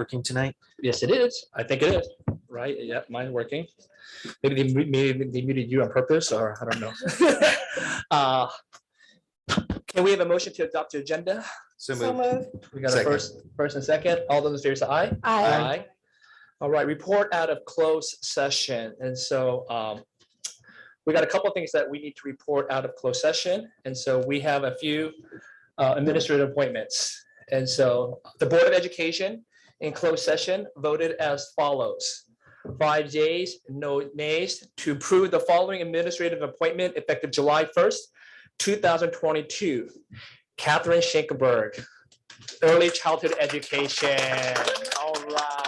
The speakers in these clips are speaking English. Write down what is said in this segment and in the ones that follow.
working tonight? Yes, it is. I think it is. Right? Yeah, mine's working. Maybe they muted you on purpose, or I don't know. Can we have a motion to adopt the agenda? So moved. We got a Second. first and second. All those in favor say aye. Aye. All right, report out of closed session. And so we got a couple of things that we need to report out of closed session. And so we have a few administrative appointments. And so the Board of Education in closed session voted as follows. 5 yeas, no nays to approve the following administrative appointment effective July 1st, 2022. Catherine Schenkenberg, early childhood education. All right.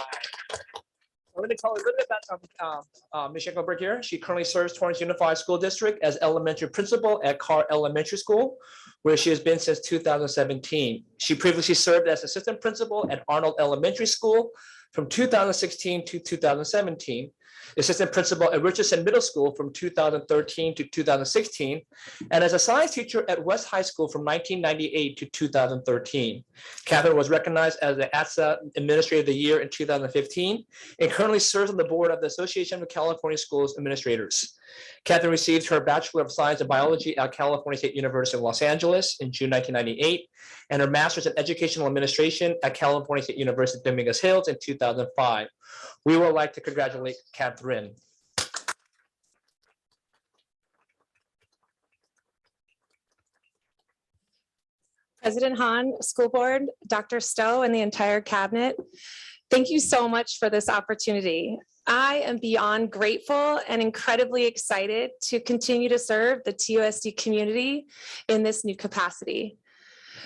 I'm going to tell a little bit about Ms. Schenkenberg here. She currently serves Torrance Unified School District as elementary principal at Carr Elementary School, where she has been since 2017. She previously served as assistant principal at Arnold Elementary School from 2016 to 2017, assistant principal at Richardson Middle School from 2013 to 2016, and as a science teacher at West High School from 1998 to 2013. Catherine was recognized as the ATSA Administrator of the Year in 2015 and currently serves on the board of the Association of California Schools Administrators. Catherine received her Bachelor of Science in Biology at California State University of Los Angeles in June 1998, and her Master's in Educational Administration at California State University Dominguez Hills in 2005. We would like to congratulate Catherine. President Hahn, School Board, Dr. Stowe, and the entire cabinet, thank you so much for this opportunity. I am beyond grateful and incredibly excited to continue to serve the TUSD community in this new capacity.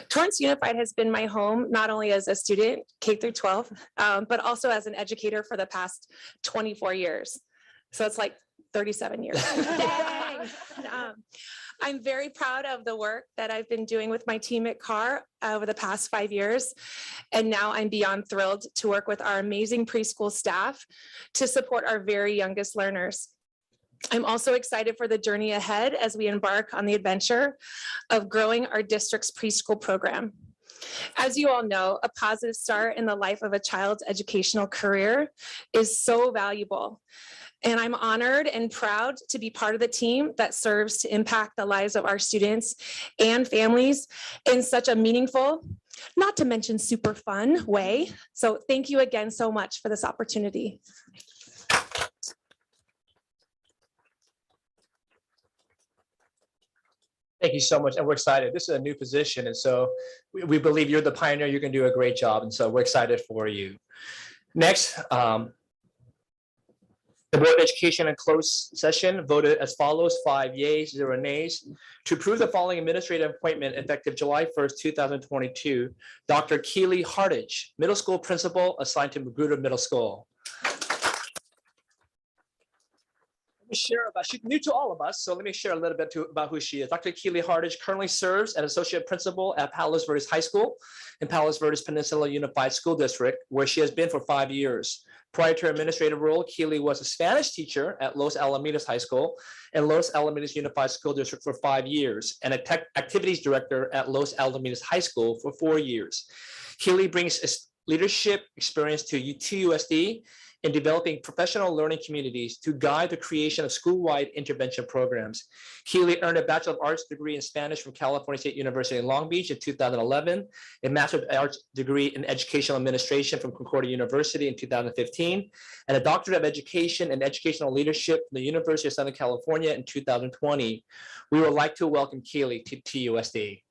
Torrance Unified has been my home, not only as a student, K through 12, but also as an educator for the past 24 years. So it's like 37 years. I'm very proud of the work that I've been doing with my team at Carr over the past 5 years. And now I'm beyond thrilled to work with our amazing preschool staff to support our very youngest learners. I'm also excited for the journey ahead as we embark on the adventure of growing our district's preschool program. As you all know, a positive start in the life of a child's educational career is so valuable. And I'm honored and proud to be part of the team that serves to impact the lives of our students and families in such a meaningful, not to mention super fun way. So thank you again so much for this opportunity. Thank you so much. And we're excited. This is a new position. And so we believe you're the pioneer. You're going to do a great job. And so we're excited for you. Next, the Board of Education in closed session voted as follows: 5 yeas, 0 nays to approve the following administrative appointment effective July 1st, 2022. Dr. Keely Hartage, middle school principal assigned to Magruder Middle School. Let me share about, she's new to all of us, so let me share a little bit about who she is. Dr. Keely Hartage currently serves as associate principal at Palos Verdes High School in Palos Verdes Peninsula Unified School District, where she has been for 5 years. Prior to her administrative role, Keely was a Spanish teacher at Los Alamitos High School and Los Alamitos Unified School District for 5 years, and a tech activities director at Los Alamitos High School for 4 years. Keely brings leadership experience to TUSD in developing professional learning communities to guide the creation of school-wide intervention programs. Keely earned a Bachelor of Arts degree in Spanish from California State University in Long Beach in 2011, a Master of Arts degree in Educational Administration from Concordia University in 2015, and a Doctorate of Education and Educational Leadership from the University of Southern California in 2020. We would like to welcome Keely to TUSD.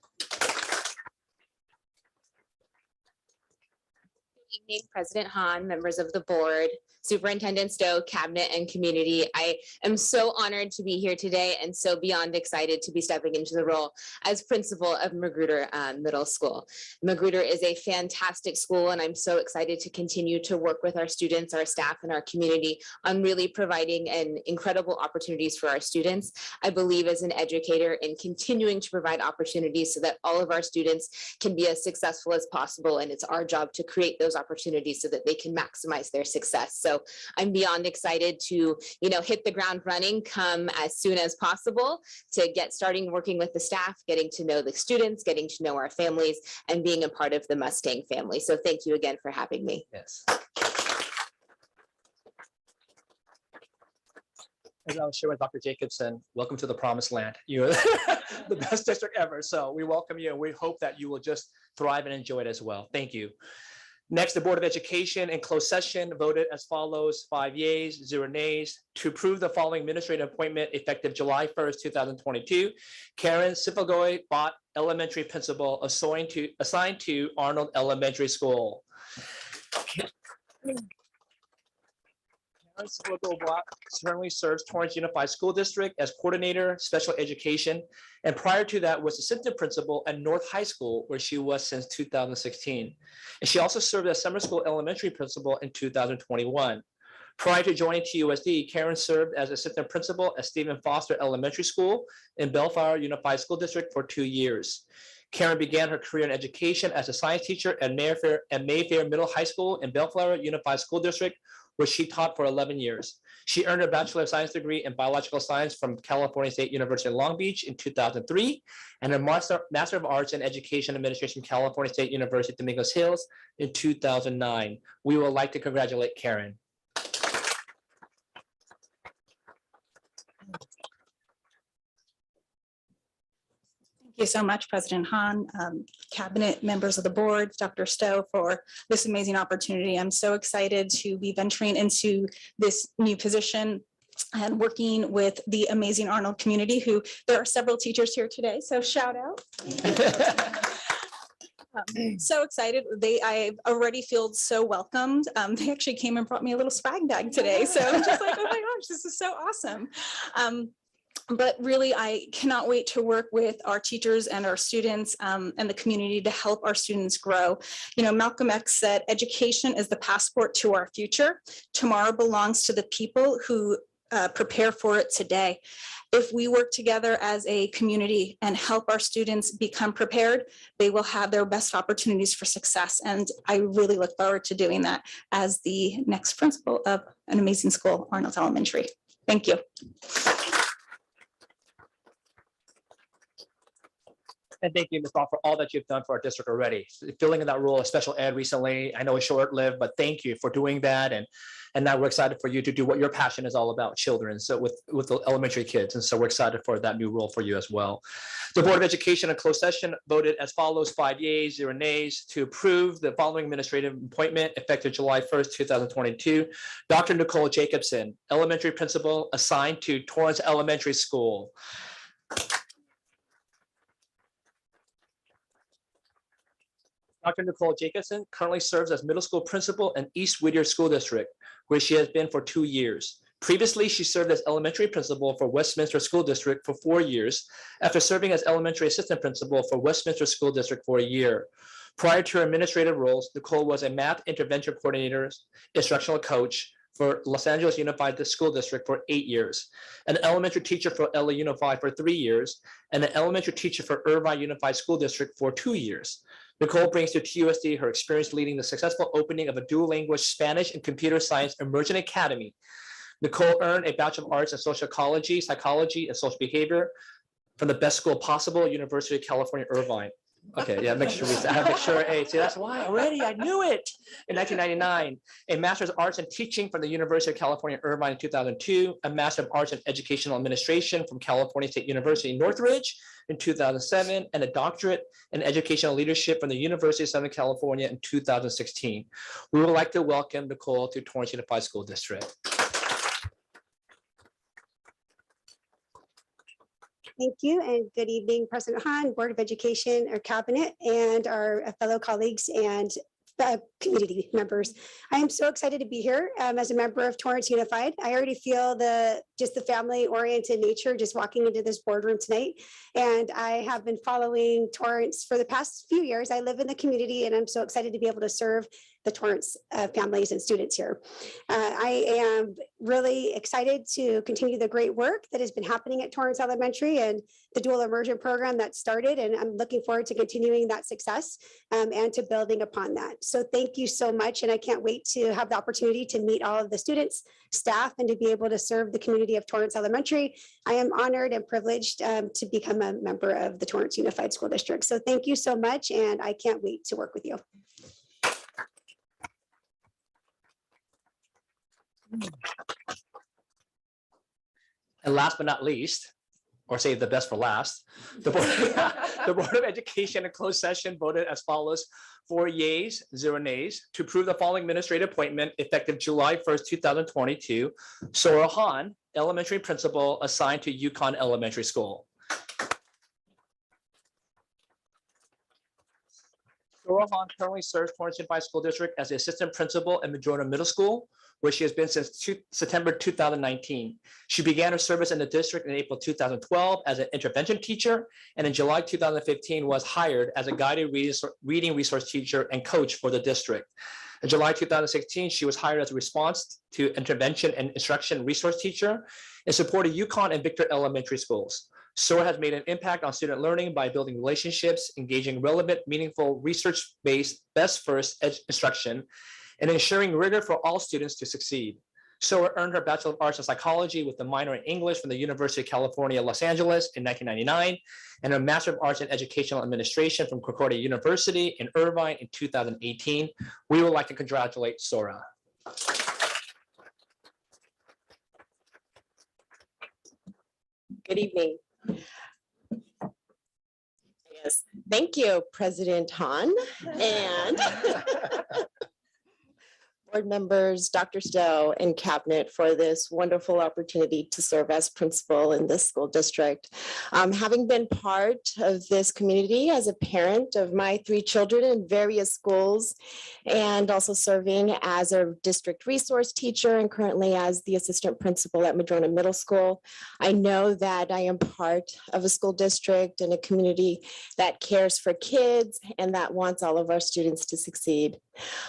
Good evening, President Hahn, members of the board, Superintendent Stowe, cabinet, and community. I am so honored to be here today and so beyond excited to be stepping into the role as principal of Magruder Middle School. Magruder is a fantastic school, and I'm so excited to continue to work with our students, our staff, and our community on really providing incredible opportunities for our students. I believe as an educator in continuing to provide opportunities so that all of our students can be as successful as possible, and it's our job to create those opportunities opportunities so that they can maximize their success. So I'm beyond excited to, hit the ground running, come as soon as possible to get starting working with the staff, getting to know the students, getting to know our families, and being a part of the Mustang family. So thank you again for having me. Yes. As I was sharing with Dr. Jacobson, welcome to the promised land. You're the best district ever. So we welcome you and we hope that you will just thrive and enjoy it as well. Thank you. Next, the Board of Education in closed session voted as follows: 5 yeas, 0 nays, to approve the following administrative appointment effective July 1st, 2022. Karen Sifagoy, Bott Elementary Principal, assigned to Arnold Elementary School. Currently serves Torrance Unified School District as coordinator, special education, and prior to that was assistant principal at North High School, where she was since 2016. And she also served as summer school elementary principal in 2021. Prior to joining TUSD, Karen served as assistant principal at Stephen Foster Elementary School in Bellflower Unified School District for 2 years. Karen began her career in education as a science teacher at Mayfair Middle High School in Bellflower Unified School District, where she taught for 11 years. She earned a Bachelor of Science degree in Biological Science from California State University in Long Beach in 2003, and a Master of Arts in Education Administration from California State University, Domingos Hills in 2009. We would like to congratulate Karen. Thank you so much, President Hahn, cabinet members of the board, Dr. Stowe, for this amazing opportunity. I'm so excited to be venturing into this new position and working with the amazing Arnold community, who there are several teachers here today, so shout out. So excited. I already feel so welcomed. They actually came and brought me a little swag bag today. So I'm just like, oh my gosh, this is so awesome. But really, I cannot wait to work with our teachers and our students and the community to help our students grow. Malcolm X said, education is the passport to our future. Tomorrow belongs to the people who prepare for it today. If we work together as a community and help our students become prepared, they will have their best opportunities for success. And I really look forward to doing that as the next principal of an amazing school, Arnold Elementary. Thank you. And thank you, Ms. Ball, for all that you've done for our district already. Filling in that role of special ed recently, I know it's short-lived, but thank you for doing that. And now we're excited for you to do what your passion is all about, children, so with the elementary kids. And so we're excited for that new role for you as well. The Board of Education in closed session voted as follows: 5 yeas, 0 nays, to approve the following administrative appointment effective July 1st, 2022. Dr. Nicole Jacobson, elementary principal, assigned to Torrance Elementary School. Dr. Nicole Jacobson currently serves as middle school principal in East Whittier School District, where she has been for 2 years. Previously, she served as elementary principal for Westminster School District for 4 years, after serving as elementary assistant principal for Westminster School District for a year. Prior to her administrative roles, Nicole was a math intervention coordinator, instructional coach for Los Angeles Unified School District for 8 years, an elementary teacher for LA Unified for 3 years, and an elementary teacher for Irvine Unified School District for 2 years. Nicole brings to TUSD her experience leading the successful opening of a dual language Spanish and computer science immersion academy. Nicole earned a Bachelor of Arts in Social Ecology, Psychology, and Social Behavior from the best school possible, University of California, Irvine. Okay, yeah, make sure I have to make sure. Hey, see, that's why already I knew it. In 1999, a Master's of Arts in Teaching from the University of California, Irvine in 2002, a Master of Arts in Educational Administration from California State University, Northridge in 2007, and a doctorate in Educational Leadership from the University of Southern California in 2016. We would like to welcome Nicole to Torrance Unified School District. Thank you, and good evening, President Hahn, Board of Education, our cabinet, and our fellow colleagues and community members. I am so excited to be here as a member of Torrance Unified. I already feel just the family-oriented nature just walking into this boardroom tonight. And I have been following Torrance for the past few years. I live in the community, and I'm so excited to be able to serve the Torrance families and students here. I am really excited to continue the great work that has been happening at Torrance Elementary and the dual immersion program that started, and I'm looking forward to continuing that success and to building upon that. So thank you so much, and I can't wait to have the opportunity to meet all of the students, staff, and to be able to serve the community of Torrance Elementary. I am honored and privileged to become a member of the Torrance Unified School District. So thank you so much, and I can't wait to work with you. And last but not least, or save the best for last, the Board of Education in closed session voted as follows: 4 yeas, 0 nays, to approve the following administrative appointment effective July 1st, 2022. Sora Han, elementary principal assigned to Yukon Elementary School. Sora Han currently serves Torrance Unified School District as the assistant principal at Madrona Middle School, where she has been since September 2019. She began her service in the district in April 2012 as an intervention teacher, and in July 2015 was hired as a guided reading resource teacher and coach for the district. In July 2016, she was hired as a response to intervention and instruction resource teacher in support of Yukon and Victor Elementary Schools. Sora has made an impact on student learning by building relationships, engaging relevant, meaningful, research-based, best first instruction, and ensuring rigor for all students to succeed. Sora earned her Bachelor of Arts in Psychology with a minor in English from the University of California, Los Angeles in 1999, and a Master of Arts in Educational Administration from Concordia University in Irvine in 2018. We would like to congratulate Sora. Good evening. Yes, thank you, President Han, and board members, Dr. Stowe, and cabinet for this wonderful opportunity to serve as principal in this school district. Having been part of this community as a parent of my 3 children in various schools, and also serving as a district resource teacher and currently as the assistant principal at Madrona Middle School, I know that I am part of a school district and a community that cares for kids and that wants all of our students to succeed.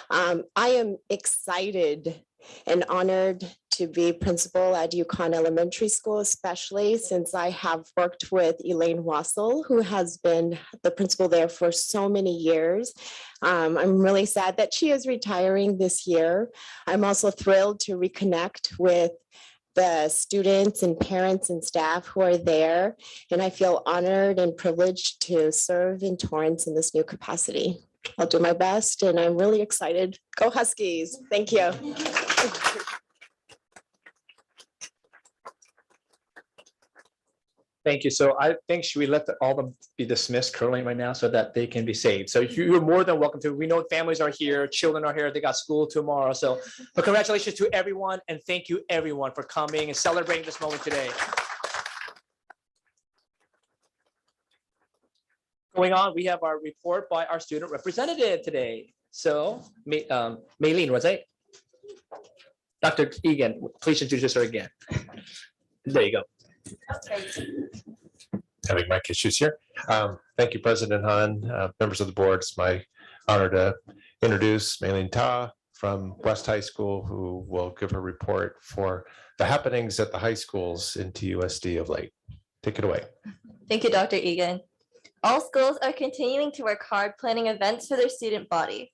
I am excited and honored to be principal at Yukon Elementary School, especially since I have worked with Elaine Wassel, who has been the principal there for so many years. I'm really sad that she is retiring this year. I'm also thrilled to reconnect with the students and parents and staff who are there, and I feel honored and privileged to serve in Torrance in this new capacity. I'll do my best, and I'm really excited. Go Huskies. Thank you. Thank you. So I think should we let all of them be dismissed currently right now so that they can be saved? So you're more than welcome to. We know families are here, children are here, they got school tomorrow. So, but congratulations to everyone, and thank you everyone for coming and celebrating this moment today. Going on, we have our report by our student representative today. So, Maylene, was it? Dr. Egan, please introduce her again. There you go. Having mic issues here. Thank you, President Han, members of the board. It's my honor to introduce Maylene Ta from West High School, who will give a report for the happenings at the high schools in TUSD of late. Take it away. Thank you, Dr. Egan. All schools are continuing to work hard planning events for their student body.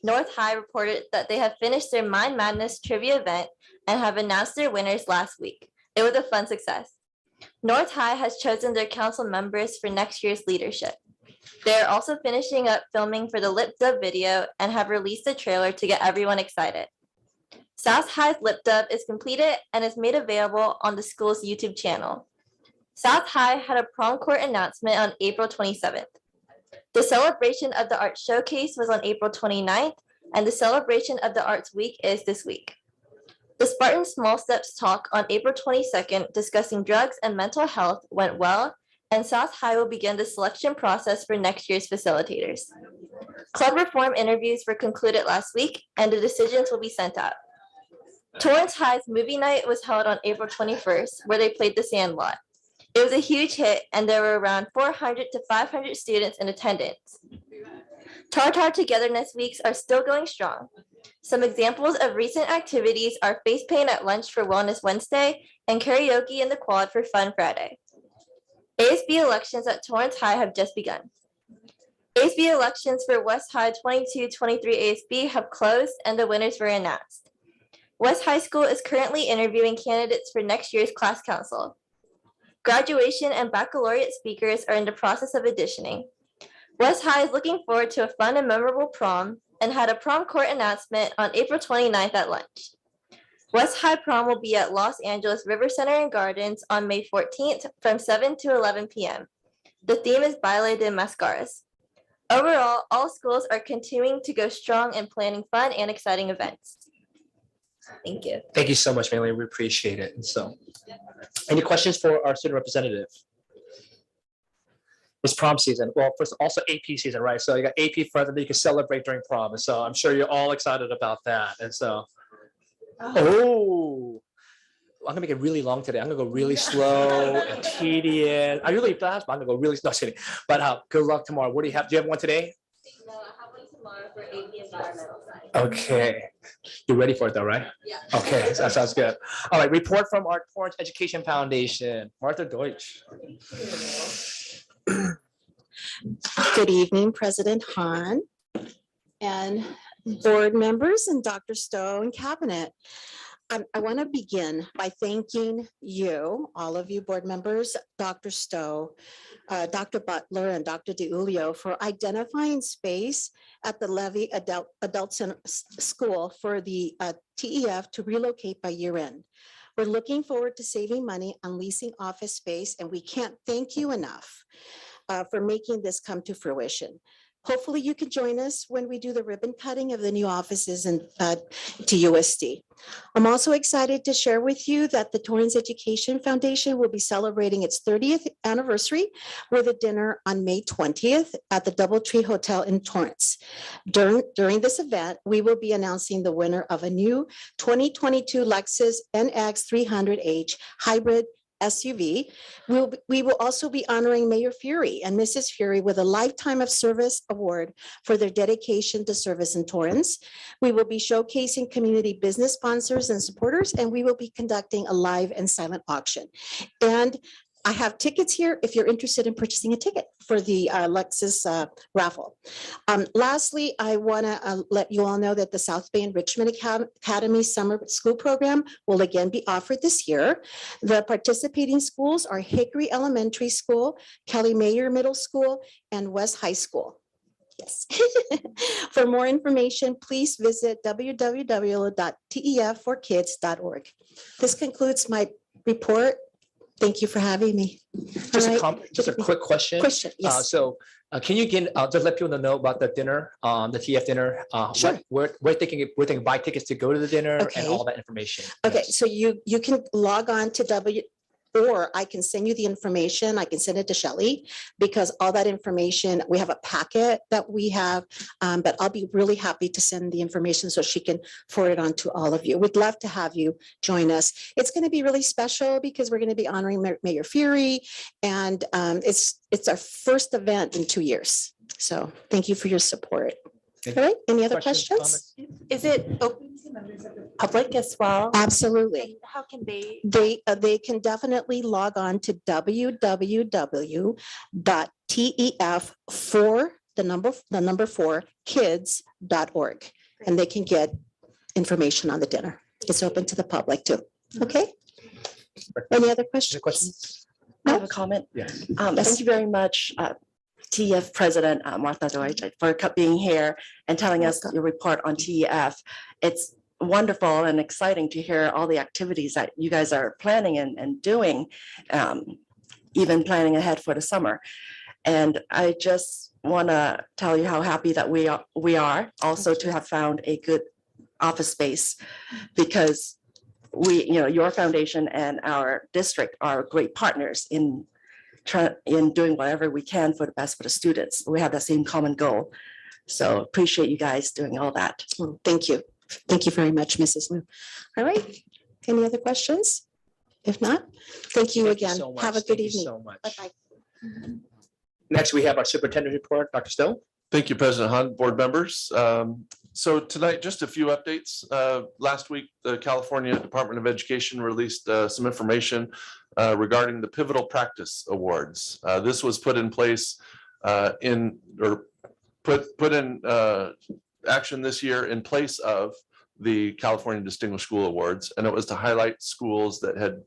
North High reported that they have finished their Mind Madness trivia event and have announced their winners last week. It was a fun success. North High has chosen their council members for next year's leadership. They are also finishing up filming for the Lip Dub video and have released a trailer to get everyone excited. South High's Lip Dub is completed and is made available on the school's YouTube channel. South High had a prom court announcement on April 27th. The celebration of the Arts Showcase was on April 29th, and the celebration of the Arts Week is this week. The Spartan Small Steps talk on April 22nd discussing drugs and mental health went well, and South High will begin the selection process for next year's facilitators. Club reform interviews were concluded last week, and the decisions will be sent out. Torrance High's movie night was held on April 21st, where they played The Sandlot. It was a huge hit, and there were around 400 to 500 students in attendance. Tartar Togetherness Weeks are still going strong. Some examples of recent activities are face paint at lunch for Wellness Wednesday and karaoke in the quad for Fun Friday. ASB elections at Torrance High have just begun. ASB elections for West High 22-23 ASB have closed and the winners were announced. West High School is currently interviewing candidates for next year's class council. Graduation and baccalaureate speakers are in the process of auditioning. West High is looking forward to a fun and memorable prom and had a prom court announcement on April 29th at lunch. West High prom will be at Los Angeles River Center and Gardens on May 14th from 7 to 11 p.m. The theme is Baile de Mascaras. Overall, all schools are continuing to go strong in planning fun and exciting events. Thank you. Thank you so much, Maylene. We appreciate it. And so, any questions for our student representative? It's prom season. Well, first, also AP season, right? So you got AP further that you can celebrate during prom. And so I'm sure you're all excited about that. And so, oh, I'm gonna make it really long today. I'm gonna go really slow and tedious. I really fast, but I'm gonna go really slow. Kidding. But good luck tomorrow. What do you have? Do you have one today? No, I have one tomorrow for AP Environmental Science. Okay. You're ready for it though, right? Yeah. Okay, that sounds good. All right, report from our Torrance Education Foundation. Martha Deutsch. Good evening, President Hahn and board members and Dr. Stowe and cabinet. I want to begin by thanking you, all of you board members, Dr. Stowe, Dr. Butler, and Dr. DiUlio for identifying space at the Levy Adult Center School for the TEF to relocate by year end. We're looking forward to saving money on leasing office space, and we can't thank you enough for making this come to fruition. Hopefully you can join us when we do the ribbon cutting of the new offices in TUSD. I'm also excited to share with you that the Torrance Education Foundation will be celebrating its 30th anniversary with a dinner on May 20th at the Doubletree Hotel in Torrance. During this event, we will be announcing the winner of a new 2022 Lexus NX 300H hybrid SUV. We will also be honoring Mayor Fury and Mrs. Fury with a Lifetime of Service Award for their dedication to service in Torrance. We will be showcasing community business sponsors and supporters, and we will be conducting a live and silent auction. And I have tickets here if you're interested in purchasing a ticket for the Lexus raffle. Lastly, I want to let you all know that the South Bay Enrichment Academy Summer School Program will again be offered this year. The participating schools are Hickory Elementary School, Kelly Mayer Middle School, and West High School. Yes. For more information, please visit www.tef4kids.org. This concludes my report. Thank you for having me. Just a quick question. Yes. Can you just let people know about the dinner, the TF dinner? Sure. We're thinking buy tickets to go to the dinner Okay. and all that information. Okay, Yes. so you can log on to or I can send you the information. I can send it to Shelley because all that information, we have a packet that we have, but I'll be really happy to send the information so she can forward it on to all of you. We'd love to have you join us. It's going to be really special because we're going to be honoring Mayor Fury, and it's our first event in 2 years. So thank you for your support. Thank All right, any other Questions, questions? Is it open to members of the public as well? Absolutely. And how can they? They can definitely log on to www.tef4kids.org, and they can get information on the dinner. It's open to the public too. Okay. Any other Any questions? questions? I have a comment. Yes. Thank you very much, TEF President Martha Deutsch, for being here and telling us your report on TEF. It's wonderful and exciting to hear all the activities that you guys are planning and doing, even planning ahead for the summer. And I just want to tell you how happy that we are also to have found a good office space, because your foundation and our district are great partners in doing whatever we can for the best for the students. We have the same common goal. So appreciate you guys doing all that. Oh, thank you. Thank you very much, Mrs. Liu. All right. Any other questions? If not, thank you again. so much. Have a good Thank you evening. so much. Bye-bye. Next, we have our superintendent report, Dr. Stowe. Thank you, President Hunt, board members. So tonight, just a few updates. Last week, the California Department of Education released some information regarding the Pivotal Practice Awards. This was put in place put in action this year in place of the California Distinguished School Awards, and it was to highlight schools that had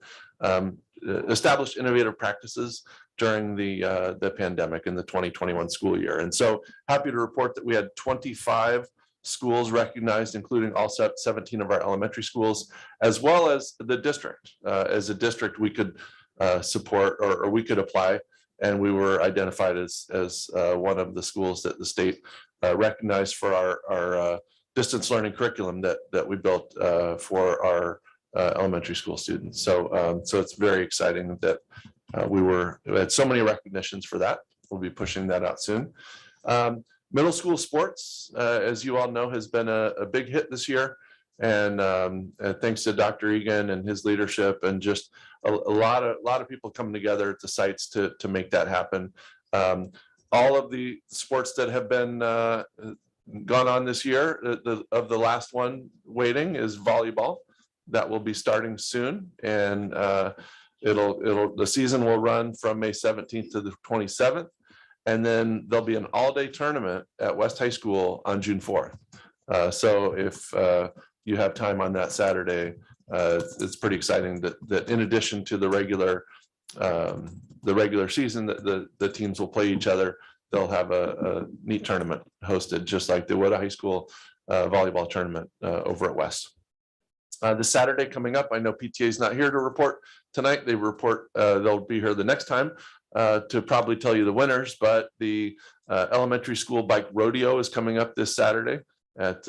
established innovative practices during the pandemic in the 2021 school year. And so happy to report that we had 25 schools recognized, including all 17 of our elementary schools, as well as the district. As a district, we could support or we could apply, and we were identified as one of the schools that the state recognized for our distance learning curriculum that we built for our elementary school students. So it's very exciting that we had so many recognitions for that. We'll be pushing that out soon. Middle school sports, as you all know, has been a big hit this year. And thanks to Dr. Egan and his leadership, and just a lot of people coming together at the sites to make that happen. All of the sports that have been gone on this year, of the last one waiting is volleyball. That will be starting soon, and the season will run from May 17th to the 27th, and then there'll be an all-day tournament at West High School on June 4th. So if you have time on that Saturday, it's pretty exciting that in addition to the regular season that the teams will play each other, they'll have a neat tournament hosted, just like they would a high school volleyball tournament over at West. This Saturday coming up, I know PTA is not here to report tonight. They'll be here the next time to probably tell you the winners, but the elementary school bike rodeo is coming up this Saturday at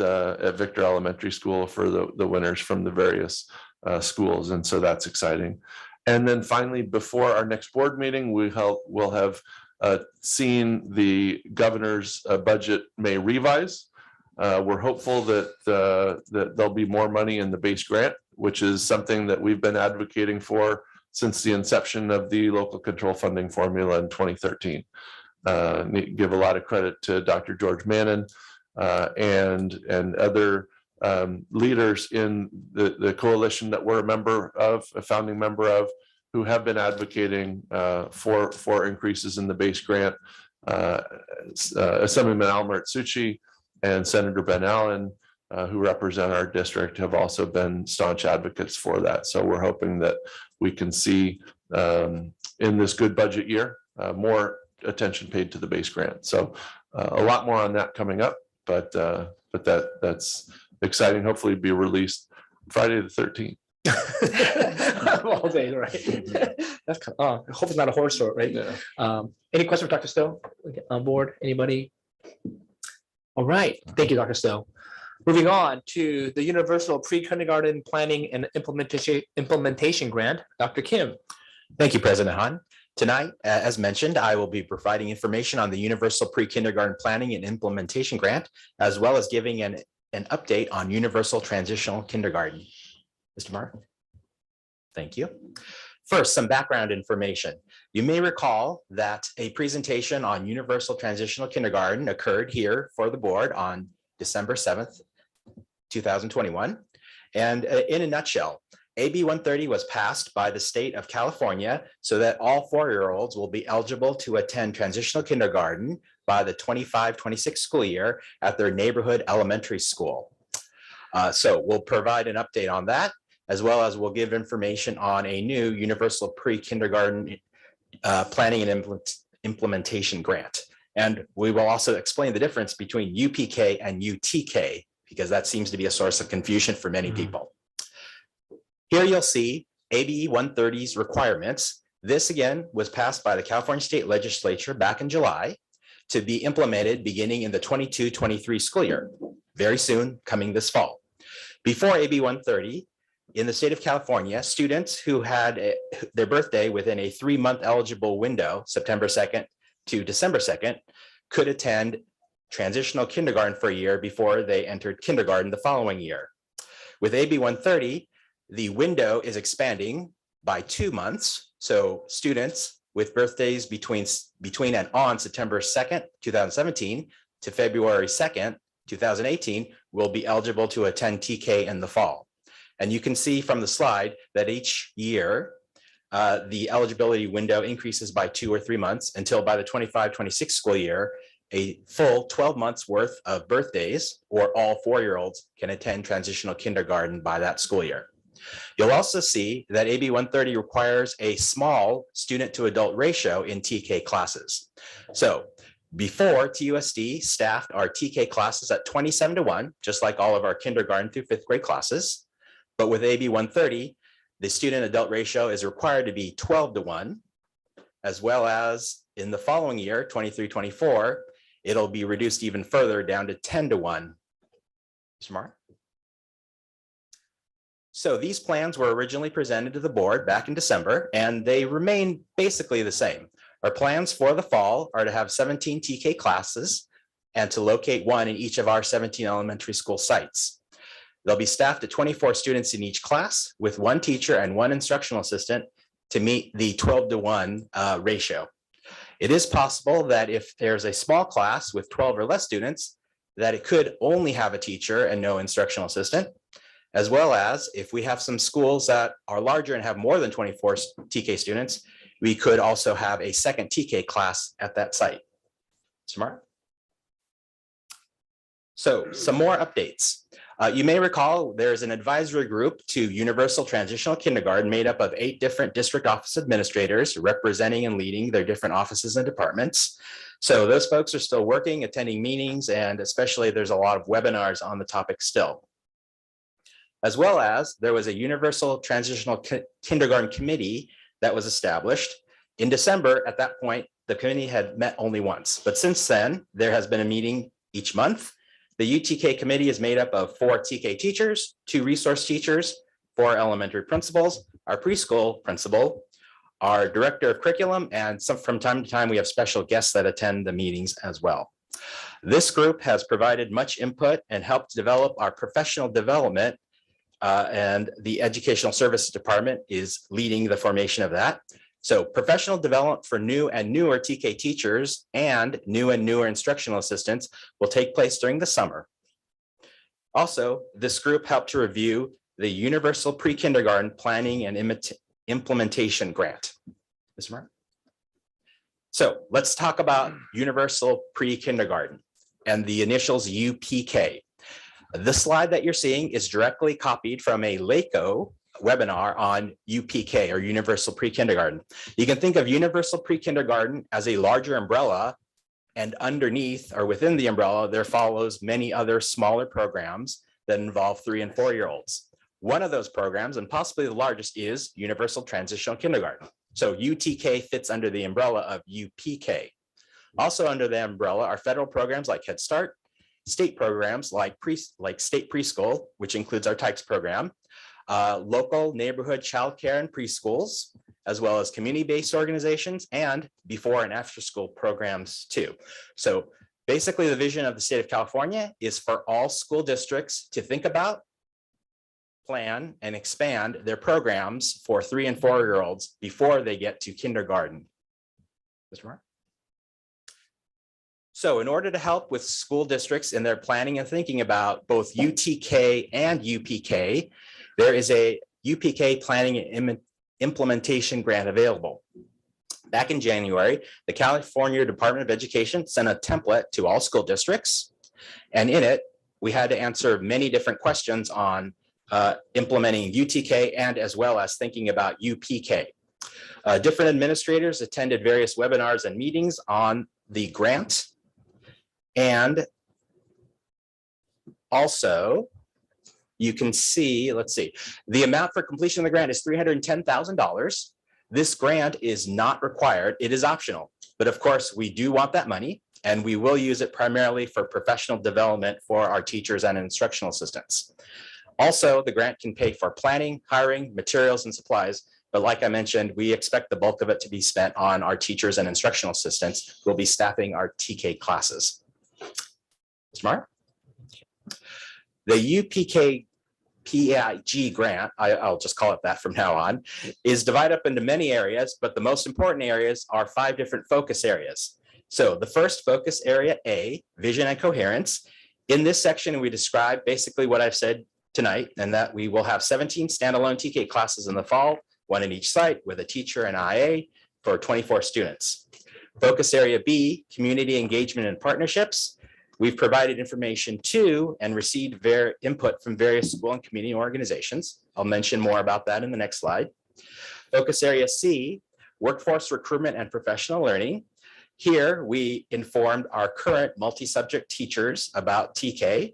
Victor Elementary School for the winners from the various schools. And so that's exciting. And then finally, before our next board meeting, we'll have seen the governor's budget may revise. We're hopeful that there'll be more money in the base grant, which is something that we've been advocating for since the inception of the local control funding formula in 2013. Give a lot of credit to Dr. George Mannon and other leaders in the coalition that we're a founding member of, who have been advocating for increases in the base grant. Assemblyman Almert Suchi and Senator Ben Allen, who represent our district, have also been staunch advocates for that. So we're hoping that we can see in this good budget year more attention paid to the base grant. So a lot more on that coming up, but that's exciting. Hopefully be released Friday the 13th. All day, right? That's I hope it's not a horse short, right? Yeah. Any questions for Dr. Stowe on board? Anybody? All right, thank you, Dr. Stowe. Moving on to the Universal Pre-Kindergarten Planning and Implementation Grant, Dr. Kim. Thank you, President Han. Tonight, as mentioned, I will be providing information on the Universal Pre-Kindergarten Planning and Implementation Grant, as well as giving an update on Universal Transitional Kindergarten. Mr. Martin. Thank you. First, some background information. You may recall that a presentation on Universal Transitional Kindergarten occurred here for the board on December 7th, 2021. And in a nutshell, AB 130 was passed by the state of California so that all 4-year-olds will be eligible to attend transitional kindergarten by the 25-26 school year at their neighborhood elementary school. So we'll provide an update on that, as well as we'll give information on a new Universal Pre-Kindergarten Planning and Implementation Grant. And we will also explain the difference between UPK and UTK, because that seems to be a source of confusion for many people. Here you'll see AB 130's requirements. This again was passed by the California State Legislature back in July to be implemented beginning in the 22-23 school year, very soon, coming this fall. Before AB 130, in the state of California, students who had their birthday within a 3-month eligible window, September 2nd to December 2nd, could attend transitional kindergarten for a year before they entered kindergarten the following year. With AB 130, the window is expanding by 2 months. So students with birthdays between and on September 2nd, 2017 to February 2nd, 2018, will be eligible to attend TK in the fall. And you can see from the slide that each year, the eligibility window increases by 2 or 3 months until by the 25-26 school year, a full 12 months worth of birthdays or all 4-year-olds can attend transitional kindergarten by that school year. You'll also see that AB 130 requires a small student to adult ratio in TK classes. So before TUSD staffed our TK classes at 27:1, just like all of our kindergarten through 5th grade classes. But with AB 130, the student adult ratio is required to be 12:1, as well as in the following year, 23-24, it'll be reduced even further down to 10:1. Mr. Mark? So these plans were originally presented to the board back in December, and they remain basically the same. Our plans for the fall are to have 17 TK classes and to locate one in each of our 17 elementary school sites. They'll be staffed at 24 students in each class with 1 teacher and 1 instructional assistant to meet the 12:1 ratio. It is possible that if there's a small class with 12 or less students, that it could only have a teacher and no instructional assistant, as well as if we have some schools that are larger and have more than 24 TK students, we could also have a second TK class at that site. Smart. So some more updates. You may recall there's an advisory group to Universal Transitional Kindergarten made up of 8 different district office administrators representing and leading their different offices and departments. So those folks are still working, attending meetings, and especially there's a lot of webinars on the topic still. As well as there was a Universal Transitional Kindergarten Committee that was established. In December, at that point, the committee had met only once, but since then, there has been a meeting each month. The UTK committee is made up of 4 TK teachers, 2 resource teachers, 4 elementary principals, our preschool principal, our director of curriculum, and from time to time, we have special guests that attend the meetings as well. This group has provided much input and helped develop our professional development, and the Educational Services Department is leading the formation of that. So professional development for new and newer TK teachers and newer instructional assistants will take place during the summer. Also, this group helped to review the Universal Pre-Kindergarten Planning and Implementation Grant. Mr. Mark? So let's talk about Universal Pre-Kindergarten and the initials UPK. The slide that you're seeing is directly copied from a LACO webinar on UPK, or Universal Pre-Kindergarten. You can think of Universal Pre-Kindergarten as a larger umbrella, and underneath or within the umbrella, there follows many other smaller programs that involve 3- and 4-year-olds. One of those programs, and possibly the largest, is Universal Transitional Kindergarten. So UTK fits under the umbrella of UPK. Also under the umbrella are federal programs like Head Start, state programs like State Preschool, which includes our TYPES program, local neighborhood childcare and preschools, as well as community-based organizations and before and after school programs too. So basically the vision of the state of California is for all school districts to think about, plan, and expand their programs for 3- and 4-year-olds before they get to kindergarten. Mr. Mark? So in order to help with school districts in their planning and thinking about both UTK and UPK, there is a UPK Planning and Implementation Grant available. Back in January, the California Department of Education sent a template to all school districts. And in it, we had to answer many different questions on implementing UTK and as well as thinking about UPK. Different administrators attended various webinars and meetings on the grant. And also, you can see, let's see, the amount for completion of the grant is $310,000. This grant is not required, it is optional. But of course, we do want that money, and we will use it primarily for professional development for our teachers and instructional assistants. Also, the grant can pay for planning, hiring, materials, and supplies. But like I mentioned, we expect the bulk of it to be spent on our teachers and instructional assistants who will be staffing our TK classes. Smart. The UPK PIG grant, I'll just call it that from now on, is divided up into many areas, but the most important areas are 5 different focus areas. So the first focus area A, vision and coherence. In this section, we describe basically what I've said tonight, and that we will have 17 standalone TK classes in the fall, one in each site with a teacher and IA for 24 students. Focus area B, community engagement and partnerships. We've provided information to and received input from various school and community organizations. I'll mention more about that in the next slide. Focus area C, workforce recruitment and professional learning. Here, we informed our current multi-subject teachers about TK.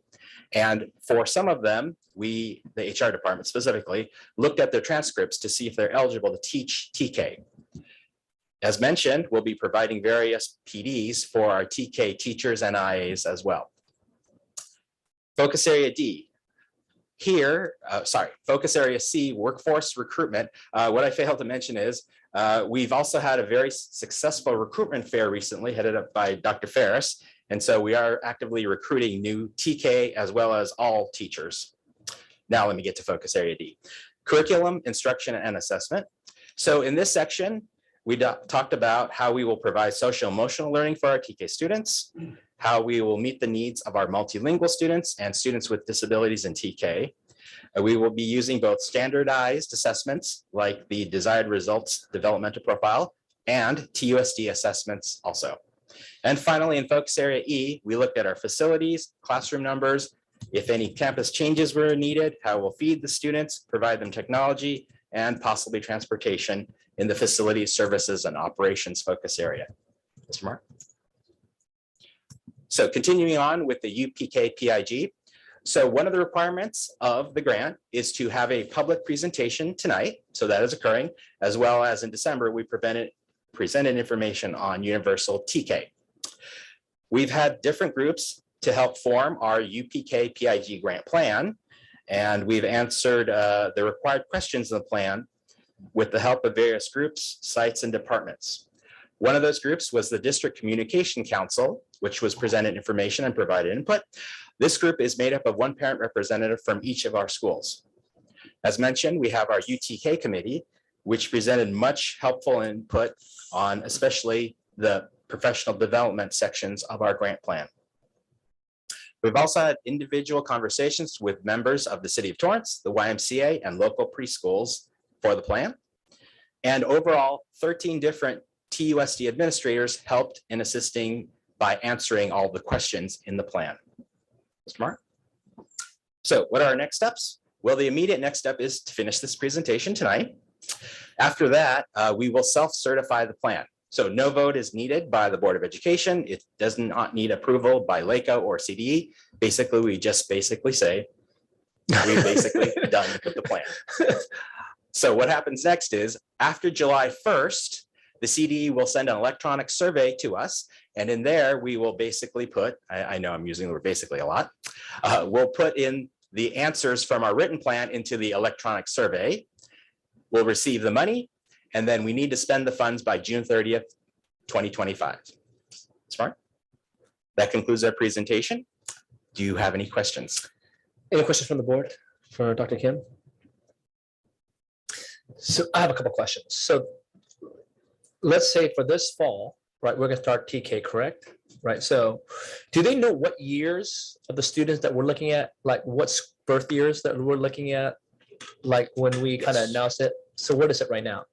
And for some of them, the HR department specifically, looked at their transcripts to see if they're eligible to teach TK. As mentioned, we'll be providing various PDs for our TK teachers and IAs as well. Focus area D. Here, focus area C, workforce recruitment. What I failed to mention is we've also had a very successful recruitment fair recently headed up by Dr. Ferris. And so we are actively recruiting new TK as well as all teachers. Now let me get to focus area D. Curriculum, instruction, and assessment. So in this section, we talked about how we will provide social emotional learning for our TK students, how we will meet the needs of our multilingual students and students with disabilities in TK. We will be using both standardized assessments like the desired results developmental profile and TUSD assessments also. And finally, in focus area E, we looked at our facilities, classroom numbers, if any campus changes were needed, how we'll feed the students, provide them technology, and possibly transportation in the facilities, services, and operations focus area. Mr. Mark. So continuing on with the UTK PIG. So one of the requirements of the grant is to have a public presentation tonight. So that is occurring, as well as in December, we presented information on universal TK. We've had different groups to help form our UTK PIG grant plan, and we've answered the required questions in the plan with the help of various groups, sites, and departments. One of those groups was the District Communication Council, which was presented information and provided input. This group is made up of one parent representative from each of our schools. As mentioned, we have our UTK committee, which presented much helpful input on especially the professional development sections of our grant plan. We've also had individual conversations with members of the City of Torrance, the YMCA, and local preschools for the plan. And overall, 13 different TUSD administrators helped in assisting by answering all the questions in the plan. Mr. Mark. So what are our next steps? Well, the immediate next step is to finish this presentation tonight. After that, we will self-certify the plan. So no vote is needed by the Board of Education. It does not need approval by LACO or CDE. Basically, we just say, we've basically done with the plan. So what happens next is after July 1st, the CDE will send an electronic survey to us. And in there, we will basically put, I know I'm using the word basically a lot. We'll put in the answers from our written plan into the electronic survey. We'll receive the money, and then we need to spend the funds by June 30th, 2025. Smart. That concludes our presentation. Do you have any questions? Any questions from the board for Dr. Kim? So I have a couple questions. So let's say for this fall, right, we're gonna start TK, correct? Right, so do they know what years of the students that we're looking at, like what's birth years that we're looking at, like when we kind of announce it? So what is it right now?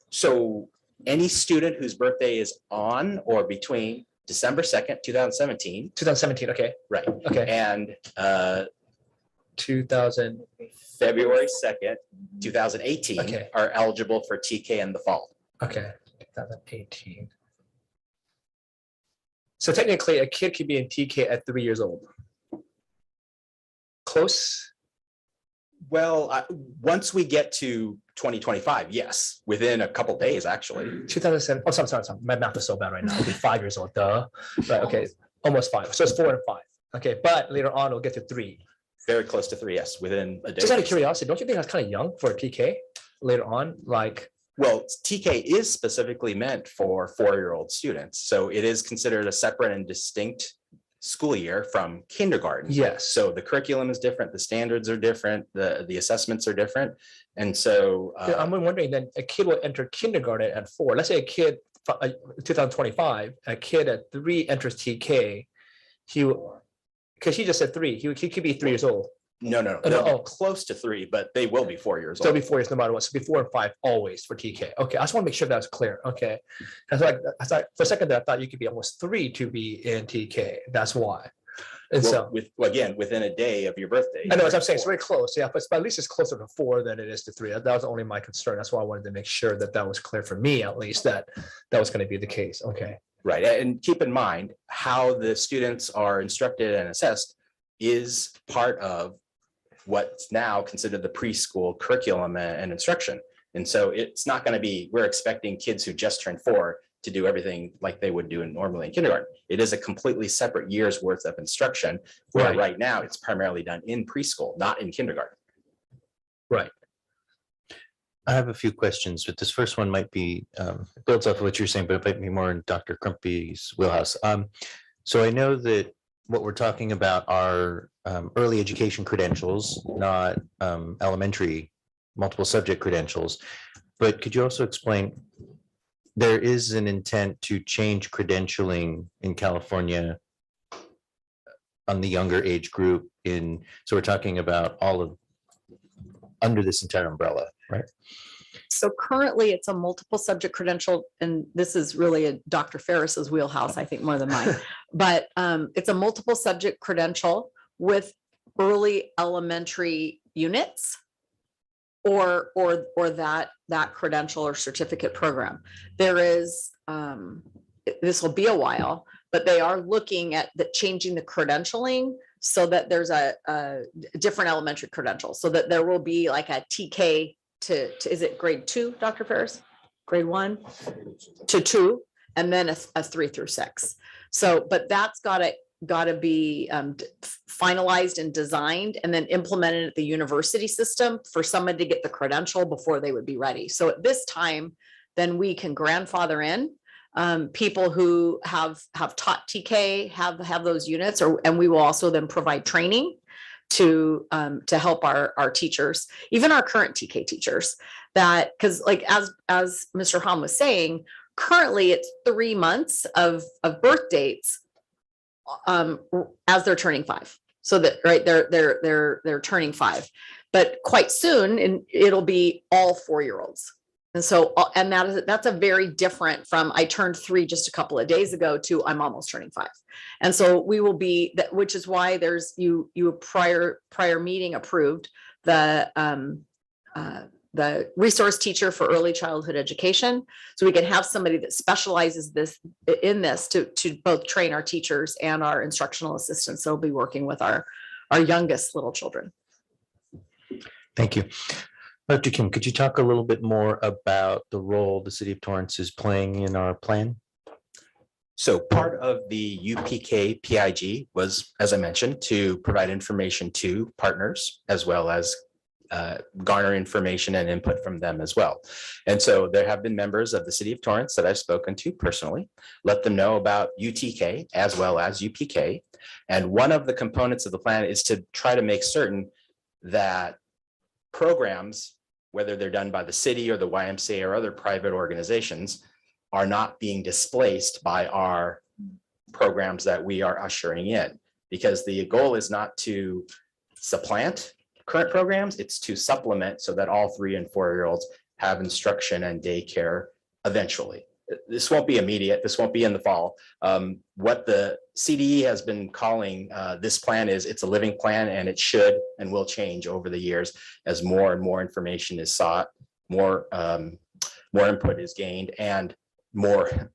So any student whose birthday is on or between December 2nd, 2017. 2017, okay. Right. Okay. And 2000. February 2nd, 2018 Okay. are eligible for TK in the fall. Okay, 2018. So technically a kid could be in TK at 3 years old. Close? Well, once we get to 2025, yes, within a couple days, actually. 2007, oh, sorry. My math is so bad right now. It'll be 5 years old, duh. Right, okay, almost 5. So it's 4 and 5. Okay, but later on we'll get to 3. Very close to 3, yes, within a day. Just out of curiosity, don't you think that's kind of young for a TK later on? Like, well, TK is specifically meant for 4-year-old students. So it is considered a separate and distinct school year from kindergarten. yes. So the curriculum is different, the standards are different, the assessments are different. And so I'm wondering then a kid will enter kindergarten at 4. Let's say a kid 2025, a kid at 3 enters TK, because she just said 3, he could be 3 years old. No, no, Oh, they'll no. be close to 3, but they will be 4 years Still old. be 4 years no matter what. So be 4 and 5 always for TK. Okay, I just want to make sure that's clear. Okay. I thought for a second there, I thought you could be almost 3 to be in TK. That's why. And Well, again, within a day of your birthday. I know what you're I'm saying. It's 4. very close. Yeah, but at least it's closer to 4 than it is to 3. That was only my concern. That's why I wanted to make sure that was clear for me, at least, that was going to be the case. Okay. Right, and keep in mind how the students are instructed and assessed is part of what's now considered the preschool curriculum and instruction. And so it's not going to be, we're expecting kids who just turned 4 to do everything like they would do normally in kindergarten. It is a completely separate year's worth of instruction, where right now it's primarily done in preschool, not in kindergarten. Right. I have a few questions, but this first one might be builds off of what you're saying, but it might be more in Dr. Crumpy's wheelhouse. So I know that what we're talking about are early education credentials, not elementary multiple subject credentials. But could you also explain, there is an intent to change credentialing in California on the younger age group so we're talking about all of under this entire umbrella, right? So currently it's a multiple subject credential, and this is really a Dr. Ferris's wheelhouse, I think, more than mine. But it's a multiple subject credential with early elementary units or that credential or certificate program. There is, this will be a while, but they are looking at changing the credentialing so that there's a different elementary credential, so that there will be like a TK to is it grade 2, Dr. Ferris? Grade 1 to 2, and then a 3 through 6. So, but that's gotta be finalized and designed and then implemented at the university system for someone to get the credential before they would be ready. So at this time, then we can grandfather in people who have taught TK, have those units, and we will also then provide training to help our teachers, even our current TK teachers, that because like as Mr. Hahn was saying, currently it's 3 months of birth dates as they're turning 5. So that right, they're turning 5, but quite soon and it'll be all 4-year-olds. And so, and that's a very different from I turned 3 just a couple of days ago to I'm almost turning 5. And so we will be that, which is why there's you prior meeting approved the resource teacher for early childhood education. So we can have somebody that specializes in this to both train our teachers and our instructional assistants. So we'll be working with our youngest little children. Thank you. Dr. Kim, could you talk a little bit more about the role the city of Torrance is playing in our plan? So part of the UPK PIG was, as I mentioned, to provide information to partners as well as garner information and input from them as well. And so there have been members of the city of Torrance that I've spoken to personally, let them know about UTK as well as UPK. And one of the components of the plan is to try to make certain that programs, whether they're done by the city or the YMCA or other private organizations, are not being displaced by our programs that we are ushering in. Because the goal is not to supplant current programs, it's to supplement so that all 3 and 4-year-olds have instruction and daycare eventually. This won't be immediate, this won't be in the fall. What the CDE has been calling this plan is it's a living plan, and it should and will change over the years as more and more information is sought, more input is gained, and more